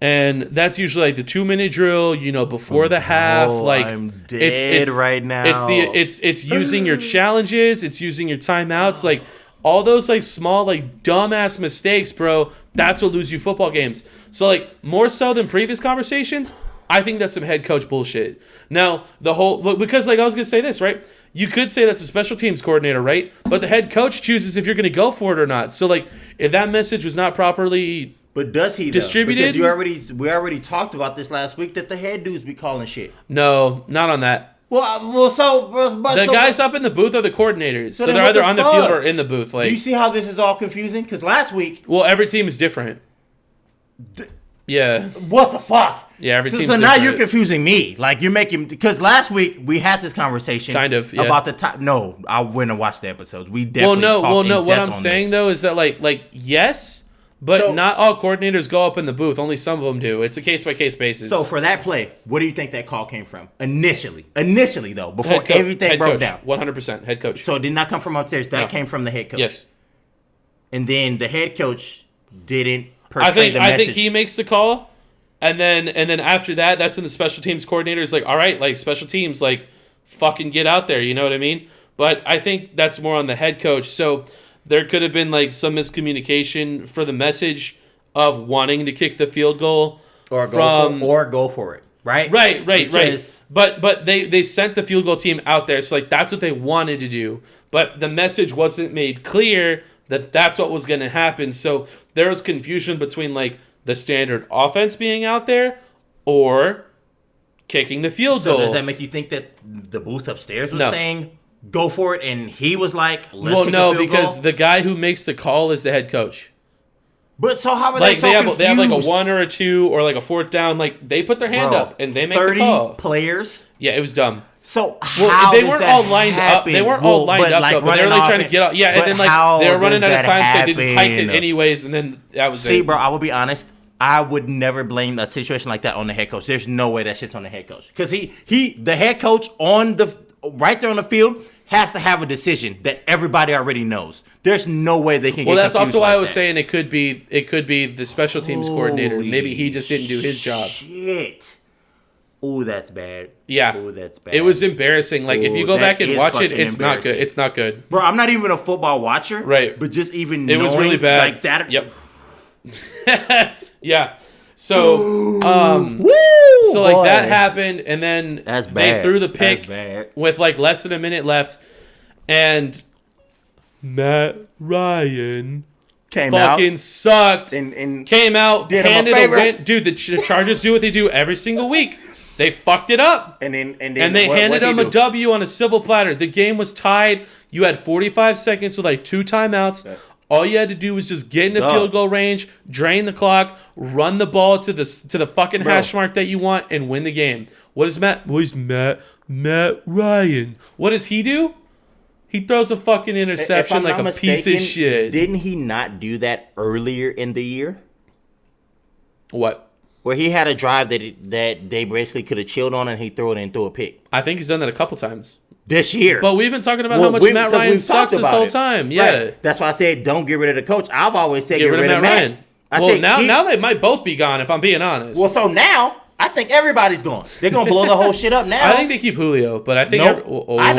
And that's usually like the 2-minute drill, before the half. Like I'm dead right now. It's using your challenges, it's using your timeouts, like all those like small like dumbass mistakes, bro. That's what lose you football games. So like more so than previous conversations, I think that's some head coach bullshit. Now, because like I was going to say this, right? You could say that's a special teams coordinator, right? But the head coach chooses if you're going to go for it or not. So like if that message was not properly does he distributed? Because we already talked about this last week that the head dudes be calling shit. No, not on that. The guys up in the booth are the coordinators. So they're either on the field or in the booth. Like, you see how this is all confusing? Because last week, well, every team is different. Yeah. What the fuck? Yeah, every team's so different. now you're confusing me. Like you're making, because last week we had this conversation kind of about the top. No, I went and watched the episodes. We definitely What I'm saying though is that like yes, but not all coordinators go up in the booth. Only some of them do. It's a case by case basis. So for that play, what do you think that call came from? Initially though, before everything broke down. 100% head coach. So it did not come from upstairs. That came from the head coach. Yes. And then the head coach didn't portray the message. I think he makes the call. And then after that, that's when the special teams coordinator is like, all right, like special teams, like fucking get out there. You know what I mean? But I think that's more on the head coach. So there could have been like some miscommunication for the message of wanting to kick the field goal or go for it. Right. Right. But they sent the field goal team out there. So like that's what they wanted to do. But the message wasn't made clear that that's what was going to happen. So there was confusion between like the standard offense being out there or kicking the field goal. Does that make you think that the booth upstairs was saying go for it and he was like, let's kick the field because goal? the guy who makes the call is the head coach. But so how are like they so confused? They have like a 1 or a 2 or like a 4th down. Like they put their hand up and they make the call. 30 players? Yeah, it was dumb. So how they weren't all lined up. They weren't all lined up, though, but they were like trying to get out. Yeah, and then like they were running out of time, so they just hiked it anyways, and then that was it. See, bro, I will be honest. I would never blame a situation like that on the head coach. There's no way that shit's on the head coach, because the head coach right there on the field has to have a decision that everybody already knows. There's no way they can. Well, that's also why I was saying it could be the special teams coordinator. Maybe he just didn't do his job. Shit. Ooh, that's bad. Yeah. Ooh, that's bad. It was embarrassing. Like, if you go back and watch it, it's not good. It's not good. Bro, I'm not even a football watcher. Right. But just even it was really bad. Like that. Yep. Yeah. So, that happened, and then they threw the pick with, like, less than a minute left, and Matt Ryan fucking sucked. And came out, handed a win. Dude, the Chargers do what they do every single week. They fucked it up. And they handed him a W on a silver platter. The game was tied. You had 45 seconds with like 2 timeouts. Yeah. All you had to do was just get in the field goal range, drain the clock, run the ball to the fucking hash mark that you want, and win the game. What is Matt? Well, he's Matt Ryan. What does he do? He throws a fucking interception like a piece of shit. Didn't he not do that earlier in the year? What? Where he had a drive that they basically could have chilled on, and he threw it and threw a pick. I think he's done that a couple times. This year. But we've been talking about how much Matt Ryan sucks this whole time. Yeah. Right. That's why I said don't get rid of the coach. I've always said get rid of Matt Ryan. Now they might both be gone, if I'm being honest. Well, so now I think everybody's gone. They're going to blow the whole shit up now. I think they keep Julio, but I think... I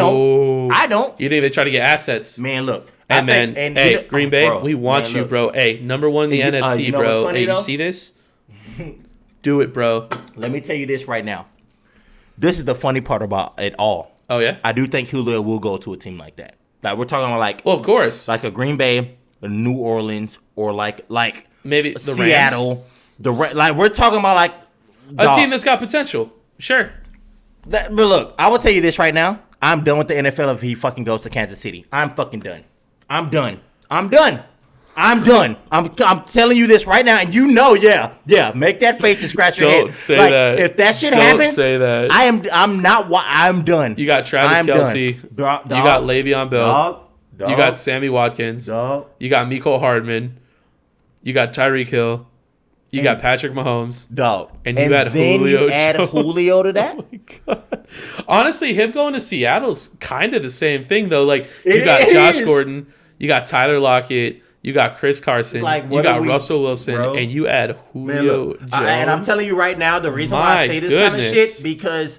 don't. You think they try to get assets? Man, look. Hey, Green Bay, we want you, bro. Hey, number 1 in the NFC, bro. Hey, you see this? Do it, bro. Let me tell you this right now. This is the funny part about it all. Oh, yeah? I do think Julio will go to a team like that. Like, we're talking about, like... Well, of course. Like a Green Bay, a New Orleans, or like Maybe the Seattle. Like we're talking about like a team that's got potential. Sure. But look, I will tell you this right now. I'm done with the NFL if he fucking goes to Kansas City. I'm fucking done. I'm done. I'm telling you this right now, and you know, yeah. Make that face and scratch your head. Don't say that. If that shit happens, don't say that. I'm done. You got Travis Kelce. Dog. You got Le'Veon Bell. Dog. You got Sammy Watkins. Dog. You got Mecole Hardman. You got Tyreek Hill. You got Patrick Mahomes. Dog. And you had Julio add Jones. Julio to that? Oh my God. Honestly, him going to Seattle's kind of the same thing, though. Like, you got Josh Gordon. You got Tyler Lockett. You got Chris Carson. Like, you got Russell Wilson. bro? And you add Julio Jones. And I'm telling you right now, the reason why I My say this kind of goodness. shit, because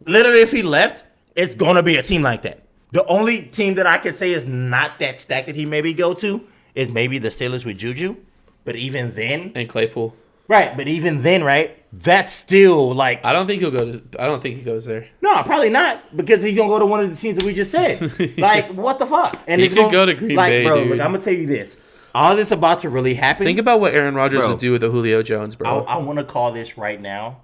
literally if he left, it's going to be a team like that. The only team that I could say is not that stacked that he maybe go to is maybe the Steelers with Juju. But even then. And Claypool. Right. But even then, right, that's still like. I don't think he goes there. No, probably not. Because he's going to go to one of the teams that we just said. Like, what the fuck? And he could go to Green Bay, bro, dude. Look, I'm going to tell you this. All this about to really happen. Think about what Aaron Rodgers would do with a Julio Jones, bro. I want to call this right now.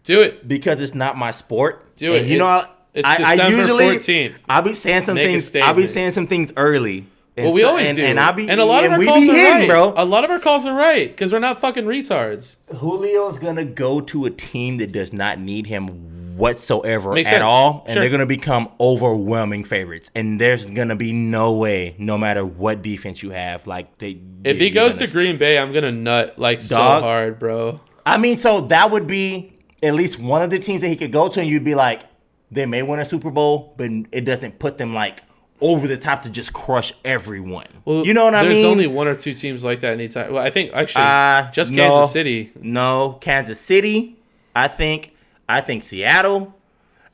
Do it. Because it's not my sport. Do it. You know, it's I December usually 14th. I'll be saying some things. I'll be saying some things early. Well, we always do. And a lot of our we calls be are hitting, right. bro. A lot of our calls are right because we're not fucking retards. Julio's gonna go to a team that does not need him whatsoever Makes at sense. all, and Sure. they're gonna become overwhelming favorites. And there's gonna be no way, no matter what defense you have, like if he goes to Green Bay, I'm gonna nut so hard, bro. I mean, so that would be at least one of the teams that he could go to, and you'd be like, they may win a Super Bowl, but it doesn't put them like over the top to just crush everyone. Well, you know what I mean? There's only one or two teams like that anytime. Well, I think actually just Kansas City. No, Kansas City. I think Seattle.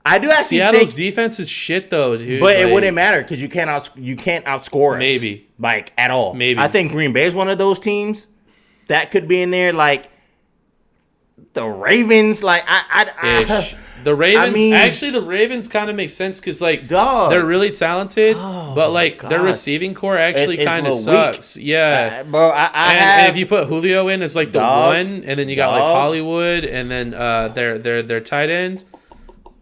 I do actually Seattle's defense is shit though, dude. But it wouldn't matter because you can't outscore us. Maybe. Like at all. Maybe. I think Green Bay is one of those teams that could be in there. Like the Ravens. Like the Ravens, the Ravens kind of make sense because they're really talented, but their receiving core actually kind of sucks. Yeah, bro. And if you put Julio in as the one, and then you got Hollywood, and then their tight end,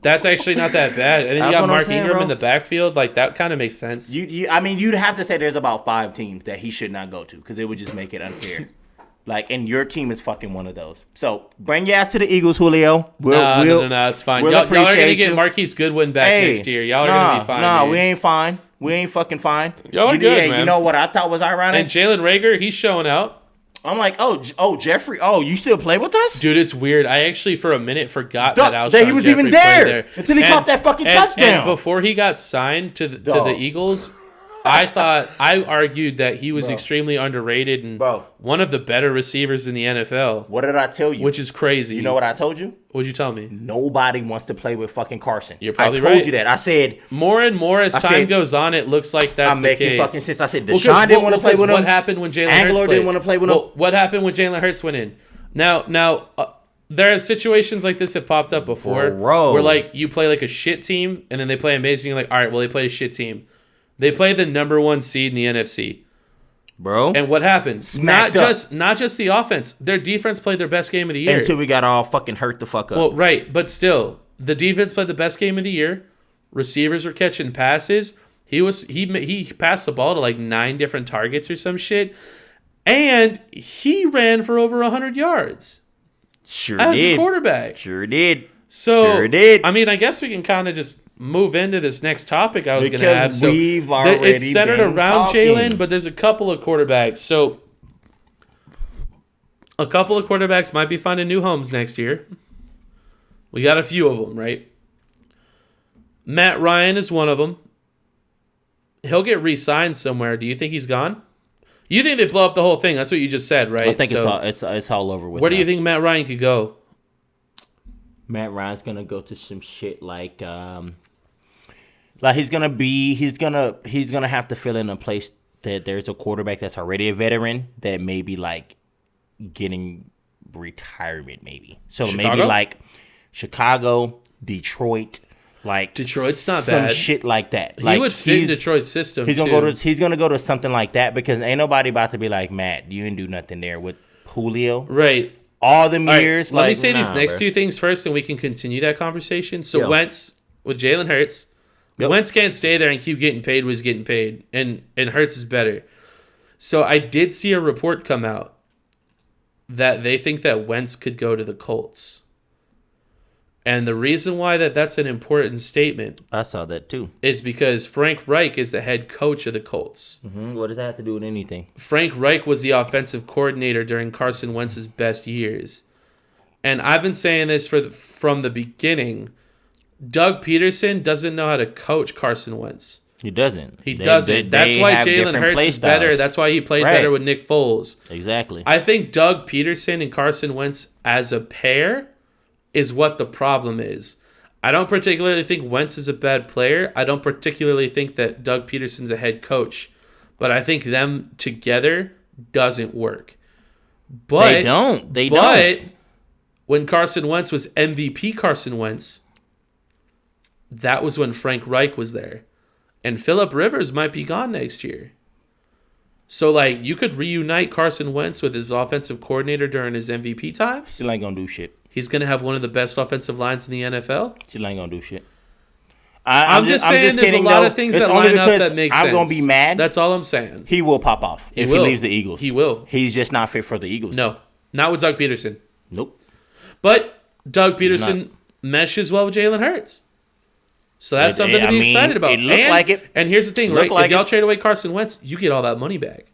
that's actually not that bad. And then you got Mark Ingram in the backfield. That kind of makes sense. You'd have to say there's about 5 teams that he should not go to because it would just make it unfair. And your team is fucking one of those. So, bring your ass to the Eagles, Julio. No, it's fine. Y'all are going to get Marquise Goodwin back next year. Y'all are going to be fine. No, we ain't fine. We ain't fucking fine. Y'all are good, man. You know what I thought was ironic? And Jalen Reagor, he's showing out. I'm like, Jeffrey, you still play with us? Dude, it's weird. I actually, for a minute, forgot that he was even there until he caught that fucking touchdown. And before he got signed to the Eagles, I argued that he was extremely underrated and one of the better receivers in the NFL. What did I tell you? Which is crazy. You know what I told you? What'd you tell me? Nobody wants to play with fucking Carson. You're probably right. I told you that. I said more and more as time goes on, it looks like that's the case. I'm making fucking sense. I said Deshaun didn't want to play with him. What happened when Jalen Hurts played? didn't want to play with him. What happened when Jalen Hurts went in? Now. There are situations like this that popped up before, where you play a shit team and then they play amazing. You're like, all right, well they played a shit team. They played the number 1 seed in the NFC, bro. And what happened? Not just the offense. Their defense played their best game of the year until we got all fucking hurt the fuck up. Well, right, but still, the defense played the best game of the year. Receivers were catching passes. He passed the ball to 9 different targets or some shit, and he ran for over 100 yards. As a quarterback. Sure did. I mean, I guess we can kind of just move into this next topic I was going to have. So it's centered around Jalen, but there's a couple of quarterbacks. So a couple of quarterbacks might be finding new homes next year. We got a few of them, right? Matt Ryan is one of them. He'll get re-signed somewhere. Do you think he's gone? You think they blow up the whole thing? That's what you just said, right? I think it's all over with. Where do you think Matt Ryan could go? Matt Ryan's gonna go to some shit he's gonna have to fill in a place that there's a quarterback that's already a veteran that may be getting retirement maybe. So Chicago? Maybe Chicago, Detroit. Like Detroit's not some bad. shit like that. He Like, would fit in Detroit's system. He's gonna go to something like that because ain't nobody about to be like, Matt, you didn't do nothing there with Julio. Right. All them All years. Right, let like, me say these next bro. two things first, and we can continue that conversation. So Wentz with Jalen Hurts. Yep. Wentz can't stay there and keep getting paid what he's getting paid, and Hurts is better. So I did see a report come out that they think that Wentz could go to the Colts. And the reason why that's an important statement, I saw that too, is because Frank Reich is the head coach of the Colts. Mm-hmm. What does that have to do with anything? Frank Reich was the offensive coordinator during Carson Wentz's best years. And I've been saying this from the beginning. Doug Peterson doesn't know how to coach Carson Wentz. He doesn't. He doesn't. That's why Jalen Hurts is better. That's why he played better with Nick Foles. Exactly. I think Doug Peterson and Carson Wentz as a pair is what the problem is. I don't particularly think Wentz is a bad player. I don't particularly think that Doug Peterson's a head coach. But I think them together doesn't work. But they don't. But when Carson Wentz was MVP Carson Wentz, that was when Frank Reich was there. And Phillip Rivers might be gone next year. So, like, you could reunite Carson Wentz with his offensive coordinator during his MVP time. Still ain't gonna do shit. He's going to have one of the best offensive lines in the NFL. Still ain't gonna do shit. I'm just saying there's a lot of things that line up that make sense. I'm gonna be mad. That's all I'm saying. He will pop off if he leaves the Eagles. He will. He's just not fit for the Eagles. No, not with Doug Peterson. Nope. But Doug Peterson meshes well with Jalen Hurts. So that's something to be excited about. It looked like it. And here's the thing, right? If y'all trade away Carson Wentz, you get all that money back.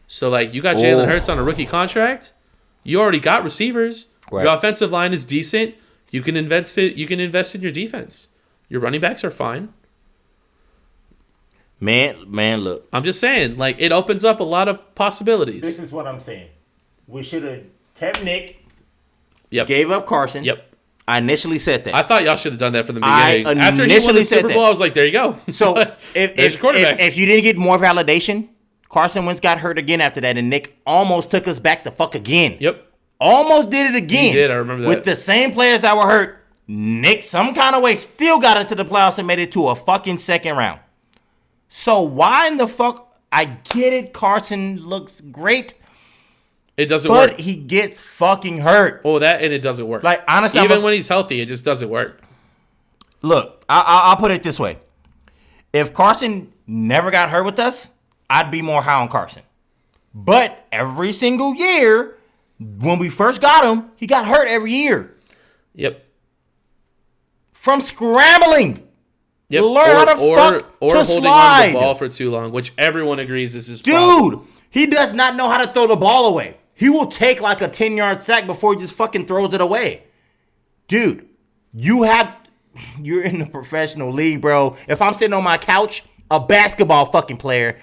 So, like, you got Jalen Hurts on a rookie contract. You already got receivers. Right. Your offensive line is decent. You can invest it. You can invest in your defense. Your running backs are fine. Man, look. I'm just saying, like, it opens up a lot of possibilities. This is what I'm saying. We should have kept Nick. Yep. Gave up Carson. Yep. I initially said that. I thought y'all should have done that from the beginning. After he won the Super Bowl, I was like, there you go. So if you didn't get more validation, Carson Wentz got hurt again after that, and Nick almost took us back to fuck again. Yep. Almost did it again. He did, I remember that. With the same players that were hurt, Nick, some kind of way, still got into the playoffs and made it to a fucking second round. So why in the fuck? I get it. Carson looks great. It doesn't work. But he gets fucking hurt. Oh, that and it doesn't work. Like, honestly, even when he's healthy, it just doesn't work. Look, I'll put it this way. If Carson never got hurt with us, I'd be more high on Carson. But every single year, when we first got him, he got hurt every year. Yep. From scrambling. Yep. Learn how to fuck or to holding slide. on to the ball for too long, which everyone agrees is his Dude, problem. He does not know how to throw the ball away. He will take like a 10-yard sack before he just fucking throws it away. Dude, you're in the professional league, bro. If I'm sitting on my couch, a basketball fucking player,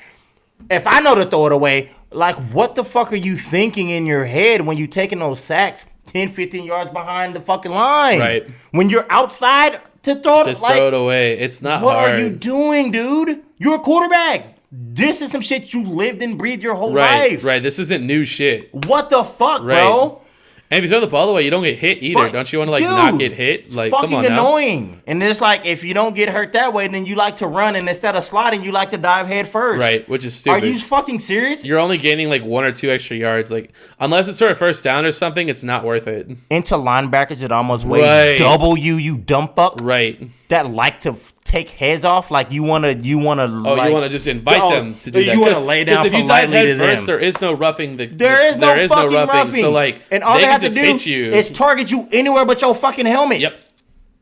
if I know to throw it away, like, what the fuck are you thinking in your head when you taking those sacks 10, 15 yards behind the fucking line? Right. When you're outside to throw it, just throw it away. It's not what hard. What are you doing, dude? You're a quarterback. This is some shit you lived and breathed your whole life. Right. This isn't new shit. What the fuck, bro? And if you throw the ball away, you don't get hit either. Don't you want to, like, not get hit? Like, come on now. Annoying. And it's like, if you don't get hurt that way, then you like to run, and instead of sliding, you like to dive head first. Right, which is stupid. Are you fucking serious? You're only gaining, like, 1 or 2 extra yards. Like, unless it's for a first down or something, it's not worth it. Into linebackers that almost weigh double you dumb fuck. Right. That like to take heads off. Like, you want to. Oh, like, you want to just invite them to do that. You want to lay down if you dive head first, there is no roughing. There is no fucking roughing. So, like, and all they have to do hit you. is target you anywhere but your fucking helmet. Yep.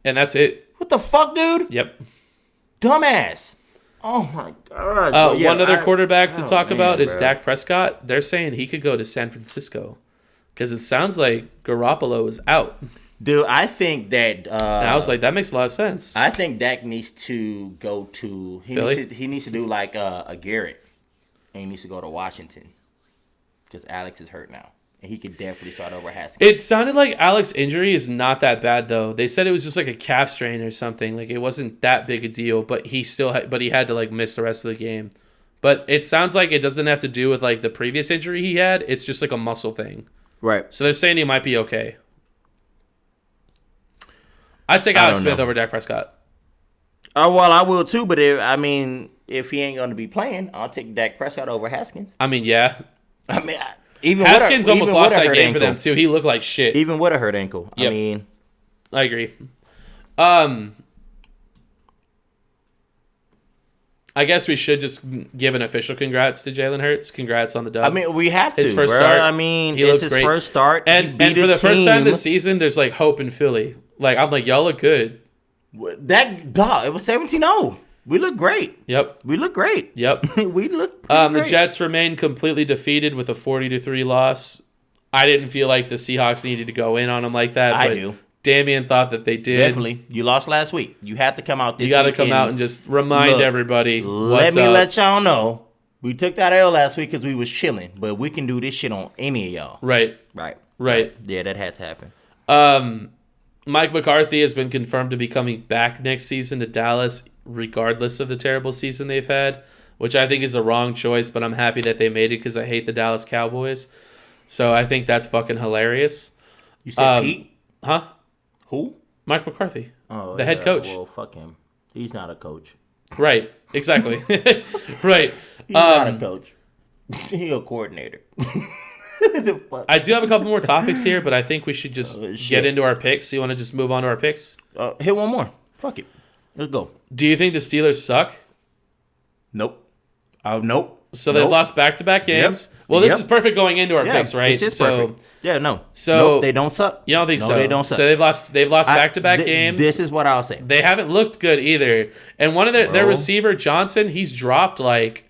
And that's it. What the fuck, dude? Yep. Dumbass. Oh, my God. One other quarterback to talk about is Dak Prescott. They're saying he could go to San Francisco because it sounds like Garoppolo is out. Dude, I think that... and I was like, that makes a lot of sense. I think Dak needs to go to... He needs to do like a Garrett. And he needs to go to Washington. Because Alex is hurt now. And he could definitely start over Haskins. It sounded like Alex's injury is not that bad, though. They said it was just like a calf strain or something. Like, it wasn't that big a deal. But he still he had to, like, miss the rest of the game. But it sounds like it doesn't have to do with, like, the previous injury he had. It's just like a muscle thing. Right. So they're saying he might be okay. I'd take Alex Smith over Dak Prescott. Oh, well, I will too, but if he ain't going to be playing, I'll take Dak Prescott over Haskins. I mean, yeah. Even Haskins almost lost that game ankle. for them, too. He looked like shit. Even with a hurt ankle. Yep. I agree. I guess we should just give an official congrats to Jalen Hurts. Congrats on the dub. I mean, we have to. His first start. I mean, he it's looks his great. first start. And for the first time this season, there's like hope in Philly. Like, I'm like, y'all look good. It was 17-0. We look great. Yep. We look great. Yep. We look great. The Jets remain completely defeated with a 40-3 loss. I didn't feel like the Seahawks needed to go in on them like that. I do. Damian thought that they did. Definitely. You lost last week. You had to come out this week. You got to come out and just remind everybody what's up. Let y'all know. We took that L last week because we was chilling, but we can do this shit on any of y'all. Right. Yeah, that had to happen. Mike McCarthy has been confirmed to be coming back next season to Dallas, regardless of the terrible season they've had, which I think is a wrong choice, but I'm happy that they made it because I hate the Dallas Cowboys. So I think that's fucking hilarious. You said Pete? Huh? Who? Mike McCarthy. Oh, the head coach. Well, fuck him. He's not a coach. Right. Exactly. Right. He's not a coach. He's a coordinator. I do have a couple more topics here, but I think we should just get into our picks. So you want to just move on to our picks? Hit one more. Fuck it. Let's go. Do you think the Steelers suck? Nope. Nope. So they've lost back-to-back games. Yep. Well, this is perfect going into our picks, right? This is perfect. Yeah, no. So nope, they don't suck. You don't think so? No, they don't suck. So they've lost back-to-back games. This is what I'll say. They haven't looked good either. And one of their receiver, Johnson, he's dropped like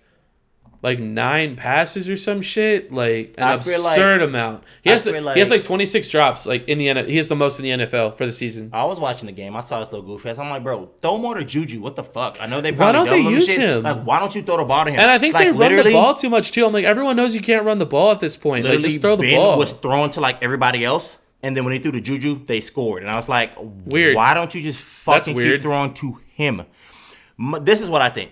9 passes or some shit, like an absurd amount. He has like 26 drops, like in the NFL. He has the most in the NFL for the season. I was watching the game. I saw this little goofy ass. I'm like, bro, throw more to Juju. What the fuck? I know they why probably don't they use him? Like, why don't you throw the ball to him? And I think they run the ball too much too. I'm like, everyone knows you can't run the ball at this point. Like, just throw the ball. Was thrown to like everybody else, and then when they threw to Juju, they scored. And I was like, weird. Why don't you just fucking keep throwing to him? This is what I think.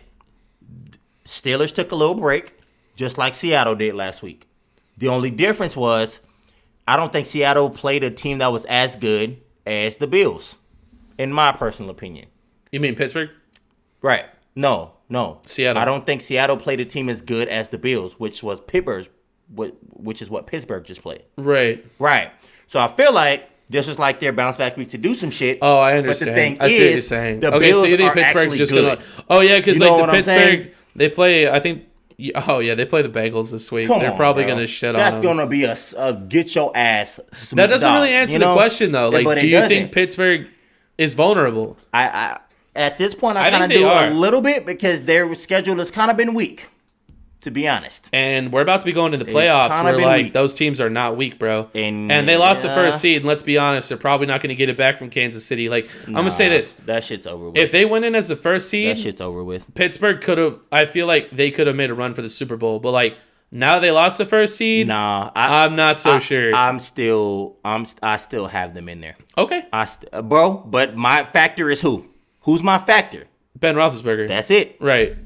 Steelers took a little break. Just like Seattle did last week. The only difference was I don't think Seattle played a team that was as good as the Bills, in my personal opinion. You mean Pittsburgh? Right. No. Seattle. I don't think Seattle played a team as good as the Bills, which is what Pittsburgh just played. Right. So I feel like this was like their bounce back week to do some shit. Oh, I understand. But the thing I see what you're saying. The Bills so you think are Pittsburgh's just good. gonna? Oh yeah, because like the Pittsburgh, they play. I think. Oh yeah, they play the Bengals this week. They're probably gonna shit on them. That's gonna be a get your ass. That doesn't really answer the question though. Like, do you think Pittsburgh is vulnerable? I at this point I kind of do a little bit because their schedule has kind of been weak, to be honest. And we're about to be going to the playoffs where like those teams are not weak, bro. And they lost the first seed. And let's be honest, they're probably not going to get it back from Kansas City. Like I'm gonna say this: that shit's over with. If they went in as the first seed, that shit's over with. Pittsburgh could have. I feel like they could have made a run for the Super Bowl, but like now they lost the first seed. I'm not so sure. I still have them in there. Okay, bro. But my factor is who? Who's my factor? Ben Roethlisberger. That's it. Right.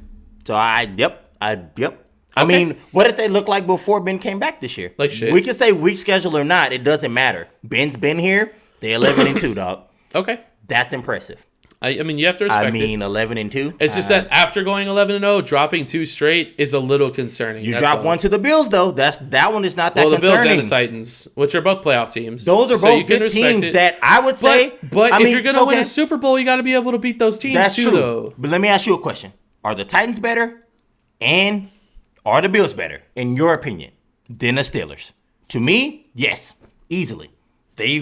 So yep. I mean, what did they look like before Ben came back this year? Like shit. We can say weak schedule or not. It doesn't matter. Ben's been here. They're 11-2, dog. Okay. That's impressive. I mean, you have to respect it. 11-2. It's just that after going 11-0, dropping 2 straight is a little concerning. You drop one to the Bills, though. That one is not that concerning. Well, the Bills and the Titans, which are both playoff teams. Those are both good teams that I would say. But if you're going to win a Super Bowl, you got to be able to beat those teams too, though. But let me ask you a question. Are the Titans better? And are the Bills better, in your opinion, than the Steelers? To me, yes, easily. Both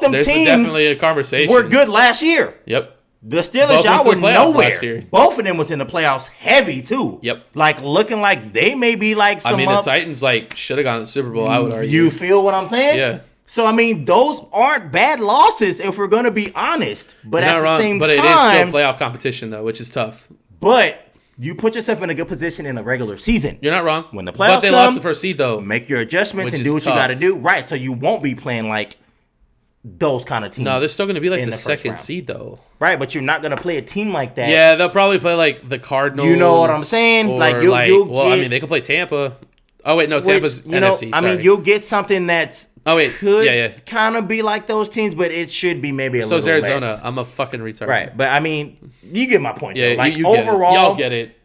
them teams definitely a conversation. Were good last year. Yep. The Steelers, y'all were nowhere. Both of them was in the playoffs heavy, too. Yep. Like, looking like they may be like some the Titans, like, should have gone to the Super Bowl, I would argue. You feel what I'm saying? Yeah. So, I mean, those aren't bad losses if we're going to be honest. But at the same time... But it is still playoff competition, though, which is tough. But... you put yourself in a good position in the regular season. You're not wrong. When the playoffs But they lost the first seed, though. Make your adjustments and do what you got to do. Right, so you won't be playing like those kind of teams. No, they're still going to be like the second seed, though. Right, but you're not going to play a team like that. Yeah, they'll probably play like the Cardinals. You know what I'm saying? Like you'll get, I mean, they could play Tampa. Oh, wait, no, Tampa's NFC. I mean, you'll get something that's Oh wait, yeah. kind of be like those teams, but it should be maybe a So little is Arizona. less. I'm a fucking retard. Right, but I mean, you get my point. Yeah, though. Like you get overall, it. Y'all get it.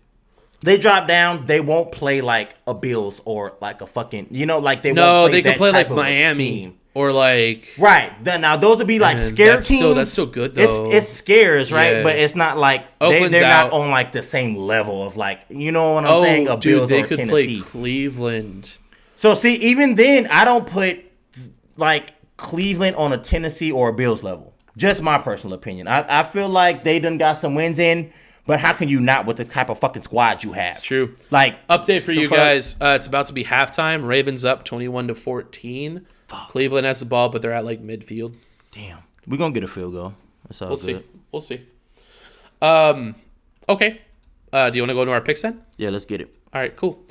they drop down. They won't play like a Bills or like a fucking, like they. No, won't play they can that play type like of a Miami team. or like. Right. Now those would be like scare teams. That's still good though. It scares, right? Yeah. But it's not like they're not on like the same level of like, you know what I'm saying? A Bills they or could Tennessee. play Cleveland. So see, even then, I don't put like Cleveland on a Tennessee or a Bills level. Just my personal opinion. I feel like they done got some wins in, but how can you not with the type of fucking squad you have? It's true. Like update for you guys. It's about to be halftime. Ravens up 21-14. Fuck. Cleveland has the ball, but they're at like midfield. Damn. We're gonna get a field goal. That's all good. We'll see. Okay. Do you want to go into our picks then? Yeah, let's get it. All right, cool.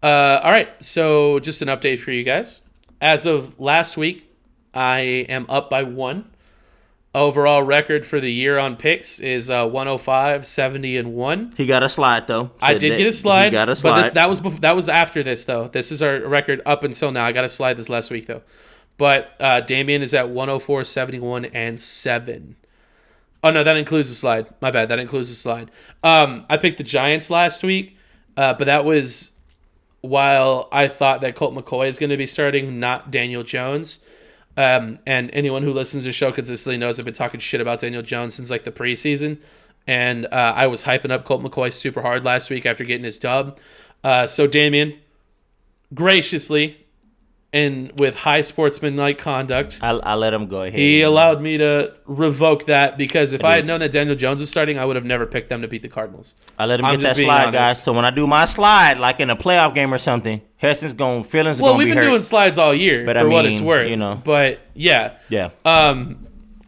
All right, so just an update for you guys. As of last week, I am up by 1. Overall record for the year on picks is 105, 70, and 1. He got a slide though. I did get a slide. He got a slide. But that was after this though. This is our record up until now. I got a slide this last week though. But Damian is at 104, 71, and 7. Oh no, that includes the slide. My bad. That includes the slide. I picked the Giants last week, but that was while I thought that Colt McCoy is going to be starting, not Daniel Jones. And anyone who listens to the show consistently knows I've been talking shit about Daniel Jones since like the preseason. And I was hyping up Colt McCoy super hard last week after getting his dub. So Damian, graciously, and with high sportsmanlike conduct, I let him go ahead. He allowed me to revoke that because if I had known that Daniel Jones was starting, I would have never picked them to beat the Cardinals. I let him get that slide, guys. So when I do my slide, like in a playoff game or something, feelings are gonna be hurt. Well, we've been doing slides all year, but for what it's worth. But yeah. Yeah. All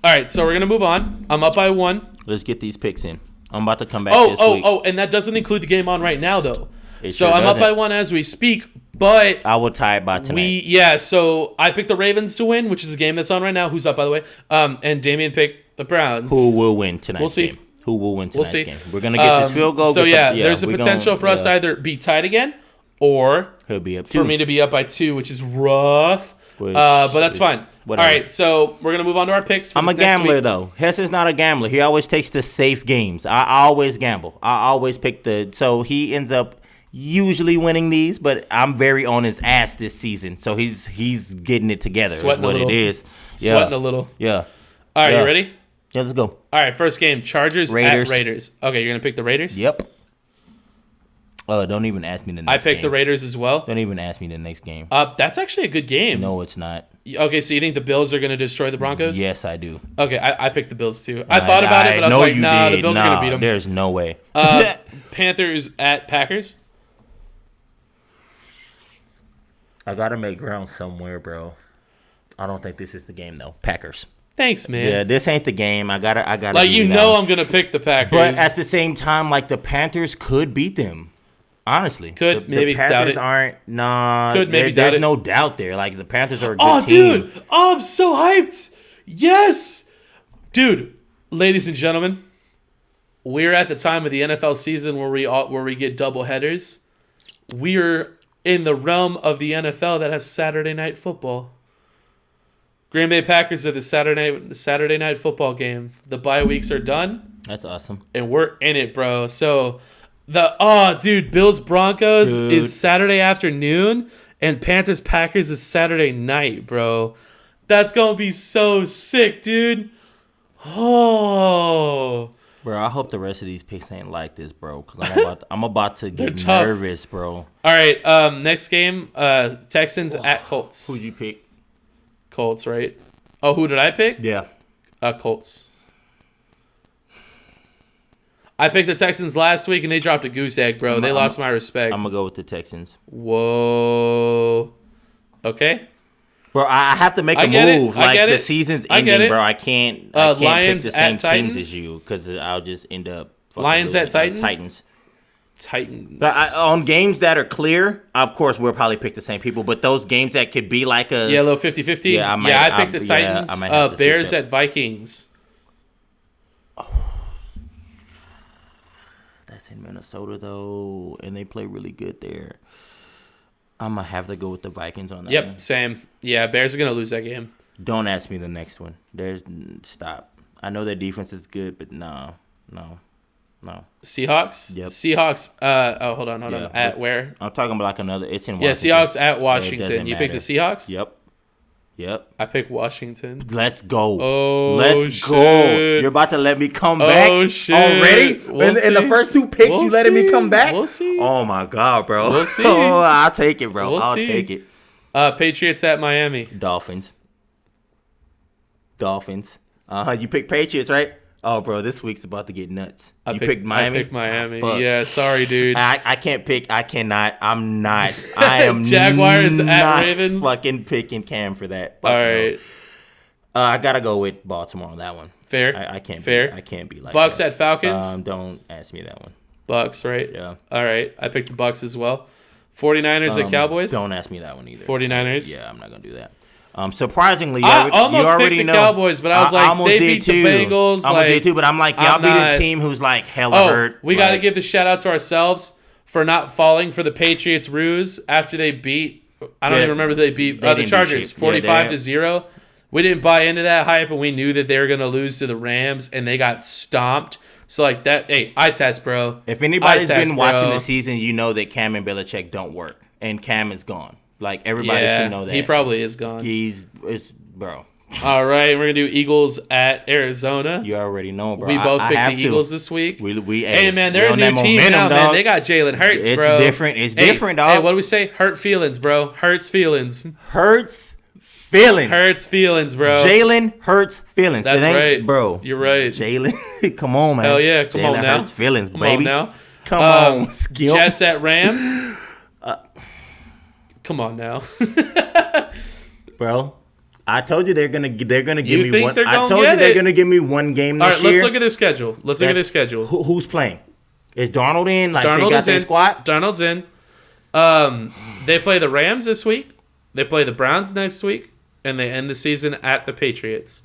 right, so we're gonna move on. I'm up by 1. Let's get these picks in. I'm about to come back this week. And that doesn't include the game on right now, though. It so sure I'm doesn't. up by 1 as we speak, but I will tie it by tonight. So I picked the Ravens to win, which is a game that's on right now. Who's up, by the way? And Damian picked the Browns. Who will win tonight? We'll see. Game? Who will win tonight's game? We're gonna get this field goal. So there's a potential for us to either be tied again, or he'll be up 2. For me to be up by 2, which is rough. But that's fine. Whatever. All right, so we're gonna move on to our picks. I'm a gambler though. Hesser's not a gambler. He always takes the safe games. I always gamble. I always pick so he ends up usually winning these, but I'm very on his ass this season. So he's getting it together. Sweating is what it is. Sweating a little. Yeah. All right, you ready? Yeah, let's go. All right, first game, Chargers at Raiders. Okay, you're gonna pick the Raiders? Yep. Don't even ask me the next game. I picked the Raiders as well. Don't even ask me the next game. That's actually a good game. No, it's not. Okay, so you think the Bills are going to destroy the Broncos? Yes, I do. Okay, I picked the Bills too. I thought about it, but I was like, nah, the Bills are going to beat them. There's no way. Panthers at Packers. I got to make ground somewhere, bro. I don't think this is the game, though. Packers. Thanks, man. Yeah, this ain't the game. I gotta. Like, I'm gonna pick the Packers, but at the same time, like the Panthers could beat them. Honestly, maybe the Panthers doubt it. Aren't nah. Maybe there's doubt no it. doubt there. Like the Panthers are a good team. Dude! Oh, I'm so hyped! Yes, dude. Ladies and gentlemen, we're at the time of the NFL season where we get double headers. We're in the realm of the NFL that has Saturday night football. Green Bay Packers are the Saturday night football game. The bye weeks are done. That's awesome. And we're in it, bro. So Bills Broncos is Saturday afternoon, and Panthers Packers is Saturday night, bro. That's gonna be so sick, dude. Oh, bro, I hope the rest of these picks ain't like this, bro. Cause I'm about to get nervous, bro. All right, next game, Texans at Colts. Who'd you pick? Colts, right? Oh, who did I pick? Yeah. Colts. I picked the Texans last week, and they dropped a goose egg, bro. They lost my respect. I'm going to go with the Texans. Whoa. Okay. Bro, I have to make a move. Like, the season's ending, bro. I can't Lions pick the same at Titans? teams as you because I'll just end up Lions at Titans? Titans. But on games that are clear, of course, we'll probably pick the same people. But those games that could be like a... Yeah, a little 50-50. Yeah, I picked the Titans. Bears at Vikings. That's in Minnesota, though. And they play really good there. I'm going to have to go with the Vikings on that Yep, one. same. Yeah, Bears are going to lose that game. Don't ask me the next one. Stop. I know their defense is good, but no. Seahawks? Yep. Seahawks. Hold on. At where? I'm talking about like another. It's in Washington. Washington. Yeah, Seahawks at Washington. You picked the Seahawks? Yep. I picked Washington. Let's go. Oh, Let's go. You're about to let me come back already? In the first two picks, you letting me come back? We'll see. Oh, my God, bro. We'll see. Oh, I'll take it, bro. I'll take it. Patriots at Miami. Dolphins. You picked Patriots, right? Oh, bro, this week's about to get nuts. You picked Miami? I picked Miami. Oh, yeah, sorry, dude. I can't pick. I cannot. I'm not. I am Jaguars not at Ravens. fucking picking Cam for that. All right. No. I got to go with Baltimore on that one. Fair. I can't. Fair. I can't be like Bucks that. at Falcons. Don't ask me that one. Bucks, right? Yeah. All right. I picked the Bucks as well. 49ers at Cowboys. Don't ask me that one either. 49ers. Yeah, I'm not going to do that. Surprisingly, I almost you already picked the know. Cowboys, but I was like, they beat the Bengals. I almost did too, but I'm like, y'all beat a team who's like hella hurt. We got to give the shout out to ourselves for not falling for the Patriots ruse after they beat. I don't even remember who they beat the Chargers 45-0. We didn't buy into that hype, and we knew that they were going to lose to the Rams, and they got stomped. So like that, hey, eye test, bro. If anybody's been watching the season, you know that Cam and Belichick don't work, and Cam is gone. Like everybody should know that. He probably is gone. Bro. All right, we're gonna do Eagles at Arizona. You already know, bro. We both picked the Eagles this week. Hey man, they're a new team now, man. They got Jalen Hurts, bro. It's different, dog. Hey, what do we say? Hurt feelings, bro. Hurts feelings, bro. Jalen Hurts feelings. That's right, bro. You're right. Jalen, come on, man. Hell yeah, come on now. Jalen Hurts feelings, baby. Come on, Skip. Jets at Rams. Come on now, bro. I told you they're gonna give me one. I told you they're gonna give me one game this year. All right, let's look at their schedule. Who's playing? Is Darnold in? Like Darnold they got their squad? Darnold's in. They play the Rams this week. They play the Browns next week, and they end the season at the Patriots.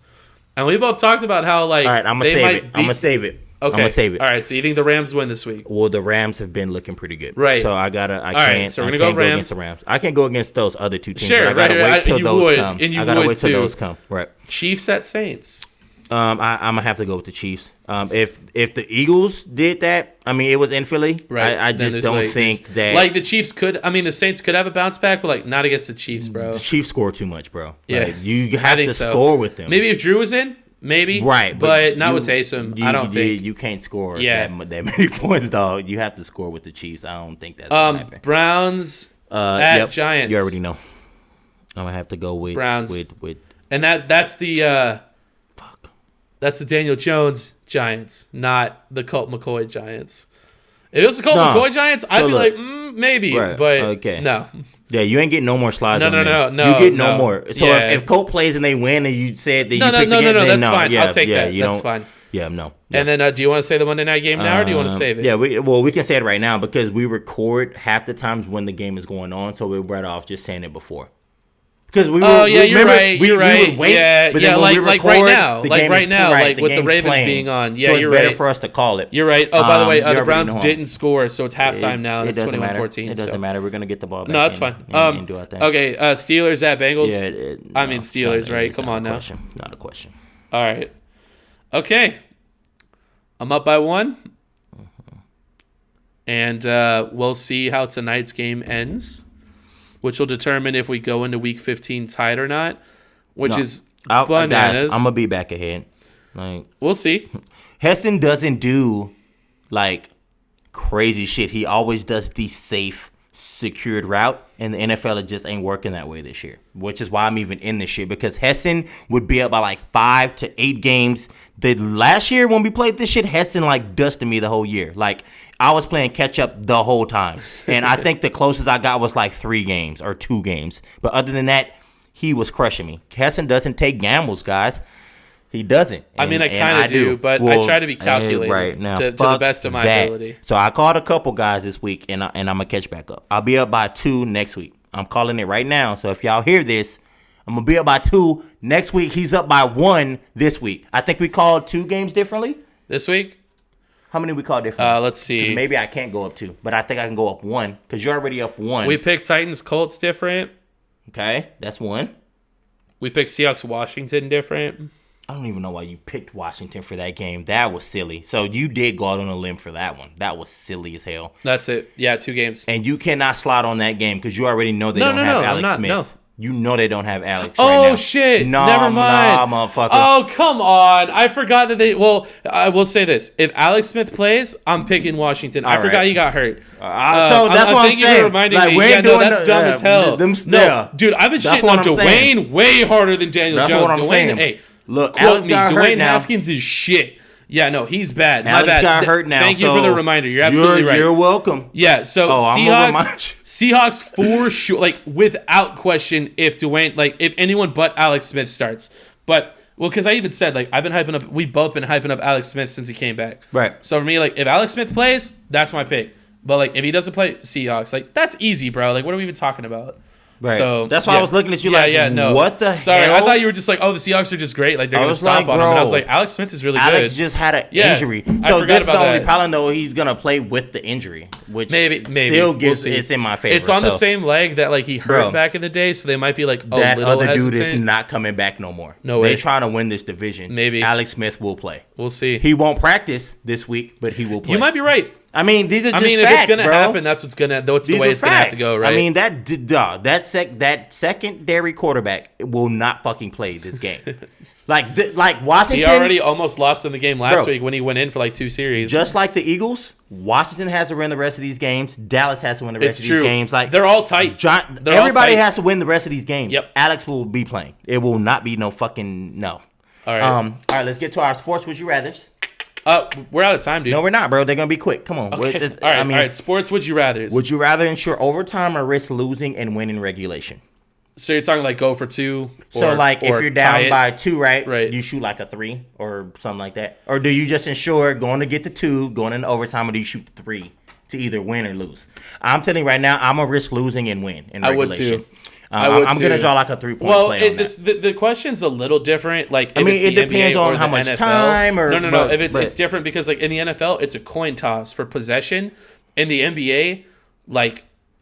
And we both talked about how like. All right, I'm gonna save it. Okay. I'm gonna save it. All right, so you think the Rams win this week? Well, the Rams have been looking pretty good, right? So I can't. Right, so we're gonna go against the Rams. I can't go against those other two teams. Sure, I gotta wait till those come. I gotta wait till those come. Right. Chiefs at Saints. I'm gonna have to go with the Chiefs. If the Eagles did that, I mean, it was in Philly. Right. I just don't think that. Like the Chiefs could. I mean, the Saints could have a bounce back, but like not against the Chiefs, bro. The Chiefs score too much, bro. Yeah, like, you have to score with them. Maybe if Drew was in. Maybe, right, but not with Taysom. I don't think you can't score that many points, dog. You have to score with the Chiefs. I don't think that's gonna happen. Browns at Giants. You already know. I'm gonna have to go with Browns. With and that's the that's the Daniel Jones Giants, not the Colt McCoy Giants. If it was the Colt McCoy Giants, I'd be like maybe, right, but no. Yeah, you ain't getting no more slides. No. You get no more. So if Colt plays and they win, and you said that you picked again, that's fine. Yeah, I'll take that. That's fine. Yeah, no. Yeah. And then, do you want to say the Monday night game now, or do you want to save it? Yeah, we can say it right now because we record half the times when the game is going on, so we're better off just saying it before. Because you're right. You're right. We would wait, like right now, like with the Ravens being on. Yeah, so you're right. It's better for us to call it. You're right. Oh, by the way, the Browns didn't score, so it's halftime now. And it's 21-14. It doesn't matter. We're gonna get the ball back. No, that's fine. And do our thing. Okay, Steelers at Bengals. Yeah, I mean Steelers, right? Come on now. Not a question. All right. Okay. I'm up by 1. And we'll see how tonight's game ends, which will determine if we go into Week 15 tied or not, is bananas. Guys, I'm going to be back ahead. Like, we'll see. Heston doesn't do, like, crazy shit. He always does the safe, secured route, and the NFL, it just ain't working that way this year, which is why I'm even in this shit, because Heston would be up by, like, 5 to 8 games. The last year when we played this shit, Heston, like, dusted me the whole year. Like, I was playing catch-up the whole time. And I think the closest I got was, like, 3 games or 2 games. But other than that, he was crushing me. Heston doesn't take gambles, guys. He doesn't. I mean, I kind of do, but I try to be calculated right now, to the best of my ability. So I called a couple guys this week, and I'm going to catch back up. I'll be up by 2 next week. I'm calling it right now. So if y'all hear this, I'm going to be up by 2 next week. He's up by 1 this week. I think we called 2 games differently. This week? How many we call different? Let's see. Maybe I can't go up 2, but I think I can go up 1 because you're already up 1. We picked Titans Colts different. Okay, that's 1. We picked Seahawks Washington different. I don't even know why you picked Washington for that game. That was silly. So you did go out on a limb for that one. That was silly as hell. That's it. Yeah, 2 games. And you cannot slide on that game because you already know they don't have Alex Smith. No. You know they don't have Alex right now. Oh, shit. No, Never mind. Nah, motherfucker. Oh, come on. I forgot that they... Well, I will say this. If Alex Smith plays, I'm picking Washington. I forgot he got hurt. So that's what I'm saying. Thank you for reminding me. Yeah, no, that's dumb as hell. Dude, I've been shitting on Dwayne way harder than Daniel Jones. That's what I'm saying. Hey, look, Alex got hurt Dwayne now. Haskins is shit. Yeah, no, he's bad. Alex My bad. got hurt now. Thank you for the reminder. You're absolutely right. You're welcome. Yeah, so Seahawks for sure, like without question, if anyone but Alex Smith starts. But because I even said we've both been hyping up Alex Smith since he came back. Right. So for me, if Alex Smith plays, that's my pick. But if he doesn't play, Seahawks, that's easy, bro. What are we even talking about? Right. So that's why I was looking at you no. What the hell? Sorry, I thought you were just the Seahawks are just great. They're going to stop on him. And I was like, Alex Smith is really good. Alex just had an injury. So that's the only problem, though. He's going to play with the injury, which maybe still gives it's in my favor. It's on the same leg that he hurt back in the day, so they might be that little other hesitant. Dude is not coming back no more. No way. They're trying to win this division. Maybe Alex Smith will play. We'll see. He won't practice this week, but he will play. You might be right. I mean, these are just facts, if it's gonna happen, that's the way it's gonna have to go, right? I mean, that secondary quarterback will not fucking play this game. like Washington, he already almost lost in the game last week when he went in for 2 series. Just like the Eagles, Washington has to win the rest of these games. Dallas has to win the rest of these games. They're all tight. Everybody has to win the rest of these games. Yep. Alex will be playing. It will not be no fucking no. All right. All right. Let's get to our sports. Would you rather's? We're out of time, dude. No, we're not, bro. They're gonna be quick. Come on. Okay. All right. Sports. Would you rather? Would you rather ensure overtime or risk losing and win in regulation? So you're talking go for 2? If you're down by 2, right? You shoot a 3 or something like that, or do you just ensure going to get the 2, going into overtime, or do you shoot the 3 to either win or lose? I'm telling you right now, I'm gonna risk losing and win in regulation. I would too. I'm going to draw a 3-point play on that. The question's a little different. It depends on how much time or... No. It's different because, in the NFL, it's a coin toss for possession. In the NBA,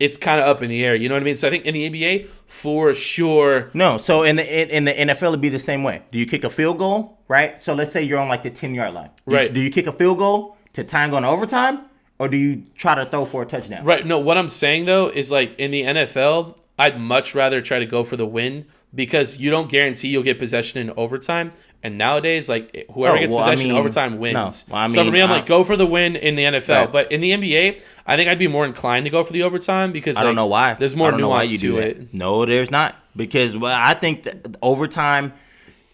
it's kind of up in the air. You know what I mean? So I think in the NBA, for sure... No, so in the NFL, it'd be the same way. Do you kick a field goal, right? So let's say you're on, the 10-yard line. Right. Do you kick a field goal to tie going to overtime, or do you try to throw for a touchdown? Right. No, what I'm saying, though, is, in the NFL... I'd much rather try to go for the win because you don't guarantee you'll get possession in overtime. And nowadays, whoever gets possession in overtime wins. No. So for me, I'm go for the win in the NFL. Right. But in the NBA, I think I'd be more inclined to go for the overtime because I don't know why. There's more nuance to it. No, there's not. Because I think that overtime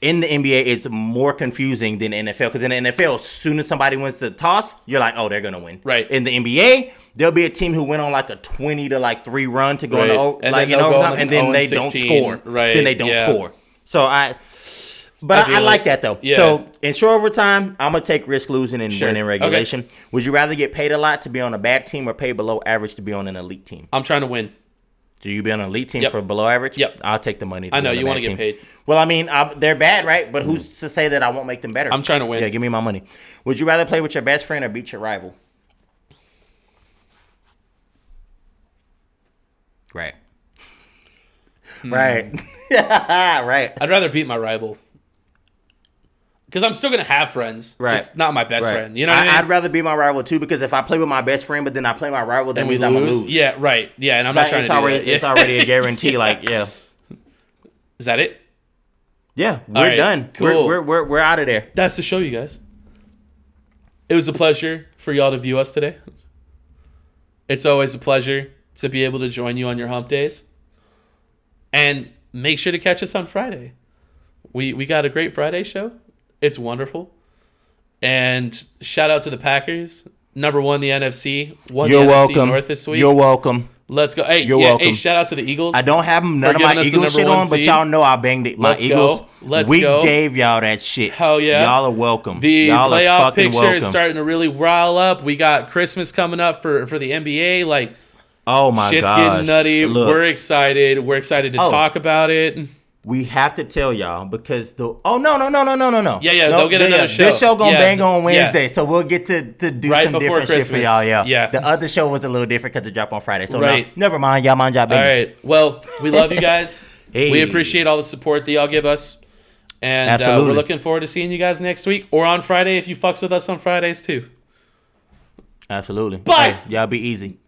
in the NBA, it's more confusing than the NFL. Because in the NFL, as soon as somebody wins the toss, you're like, oh, they're going to win. Right. In the NBA, there'll be a team who went on a 20 to 3 run to go into overtime, and then they don't score. Right. Then they don't score. So I like that though. Yeah. So in short overtime, I'm gonna take risk losing and win in regulation. Okay. Would you rather get paid a lot to be on a bad team or pay below average to be on an elite team? I'm trying to win. Do you be on an elite team for below average? Yep. I'll take the money. I know you want to get paid. Well, I mean, they're bad, right? But who's to say that I won't make them better? I'm trying to win. Yeah, give me my money. Would you rather play with your best friend or beat your rival? Right. Right. Right. I'd rather beat my rival. Because I'm still going to have friends. Right. Just not my best friend. You know what I mean? I'd rather beat my rival, too, because if I play with my best friend, but then I play my rival, then means I'm going to lose. Yeah, right. Yeah, and I'm not trying to do that. It's already a guarantee. Yeah. Is that it? Yeah, we're done. Cool. We're out of there. That's the show, you guys. It was a pleasure for y'all to view us today. It's always a pleasure to be able to join you on your hump days. And make sure to catch us on Friday. We got a great Friday show. It's wonderful. And shout out to the Packers. Number 1, the NFC. Won You're the welcome. NFC North this week. You're welcome. Let's go. Hey, You're welcome. Hey, shout out to the Eagles. I don't have none of my Eagles shit on, but y'all know I banged my Eagles. We gave y'all that shit. Hell yeah. Y'all are welcome. The y'all playoff picture welcome. is starting to really rile up. We got Christmas coming up for the NBA. Oh my god. Shit's getting nutty. Look. We're excited. We're excited to talk about it. we have to tell y'all because no. Yeah, they'll get another show. This show gonna bang on yeah. Wednesday, so we'll get to do Right some before different shit for Christmas. y'all. Yeah. The other show was a little different because it dropped on Friday. So Right. no, never mind. Y'all mind y'all All business. right. Well, we love you guys. Hey. We appreciate all the support that y'all give us. And Absolutely. we're looking forward to seeing you guys next week or on Friday if you fucks with us on Fridays too. Absolutely. Bye. Hey, y'all be easy.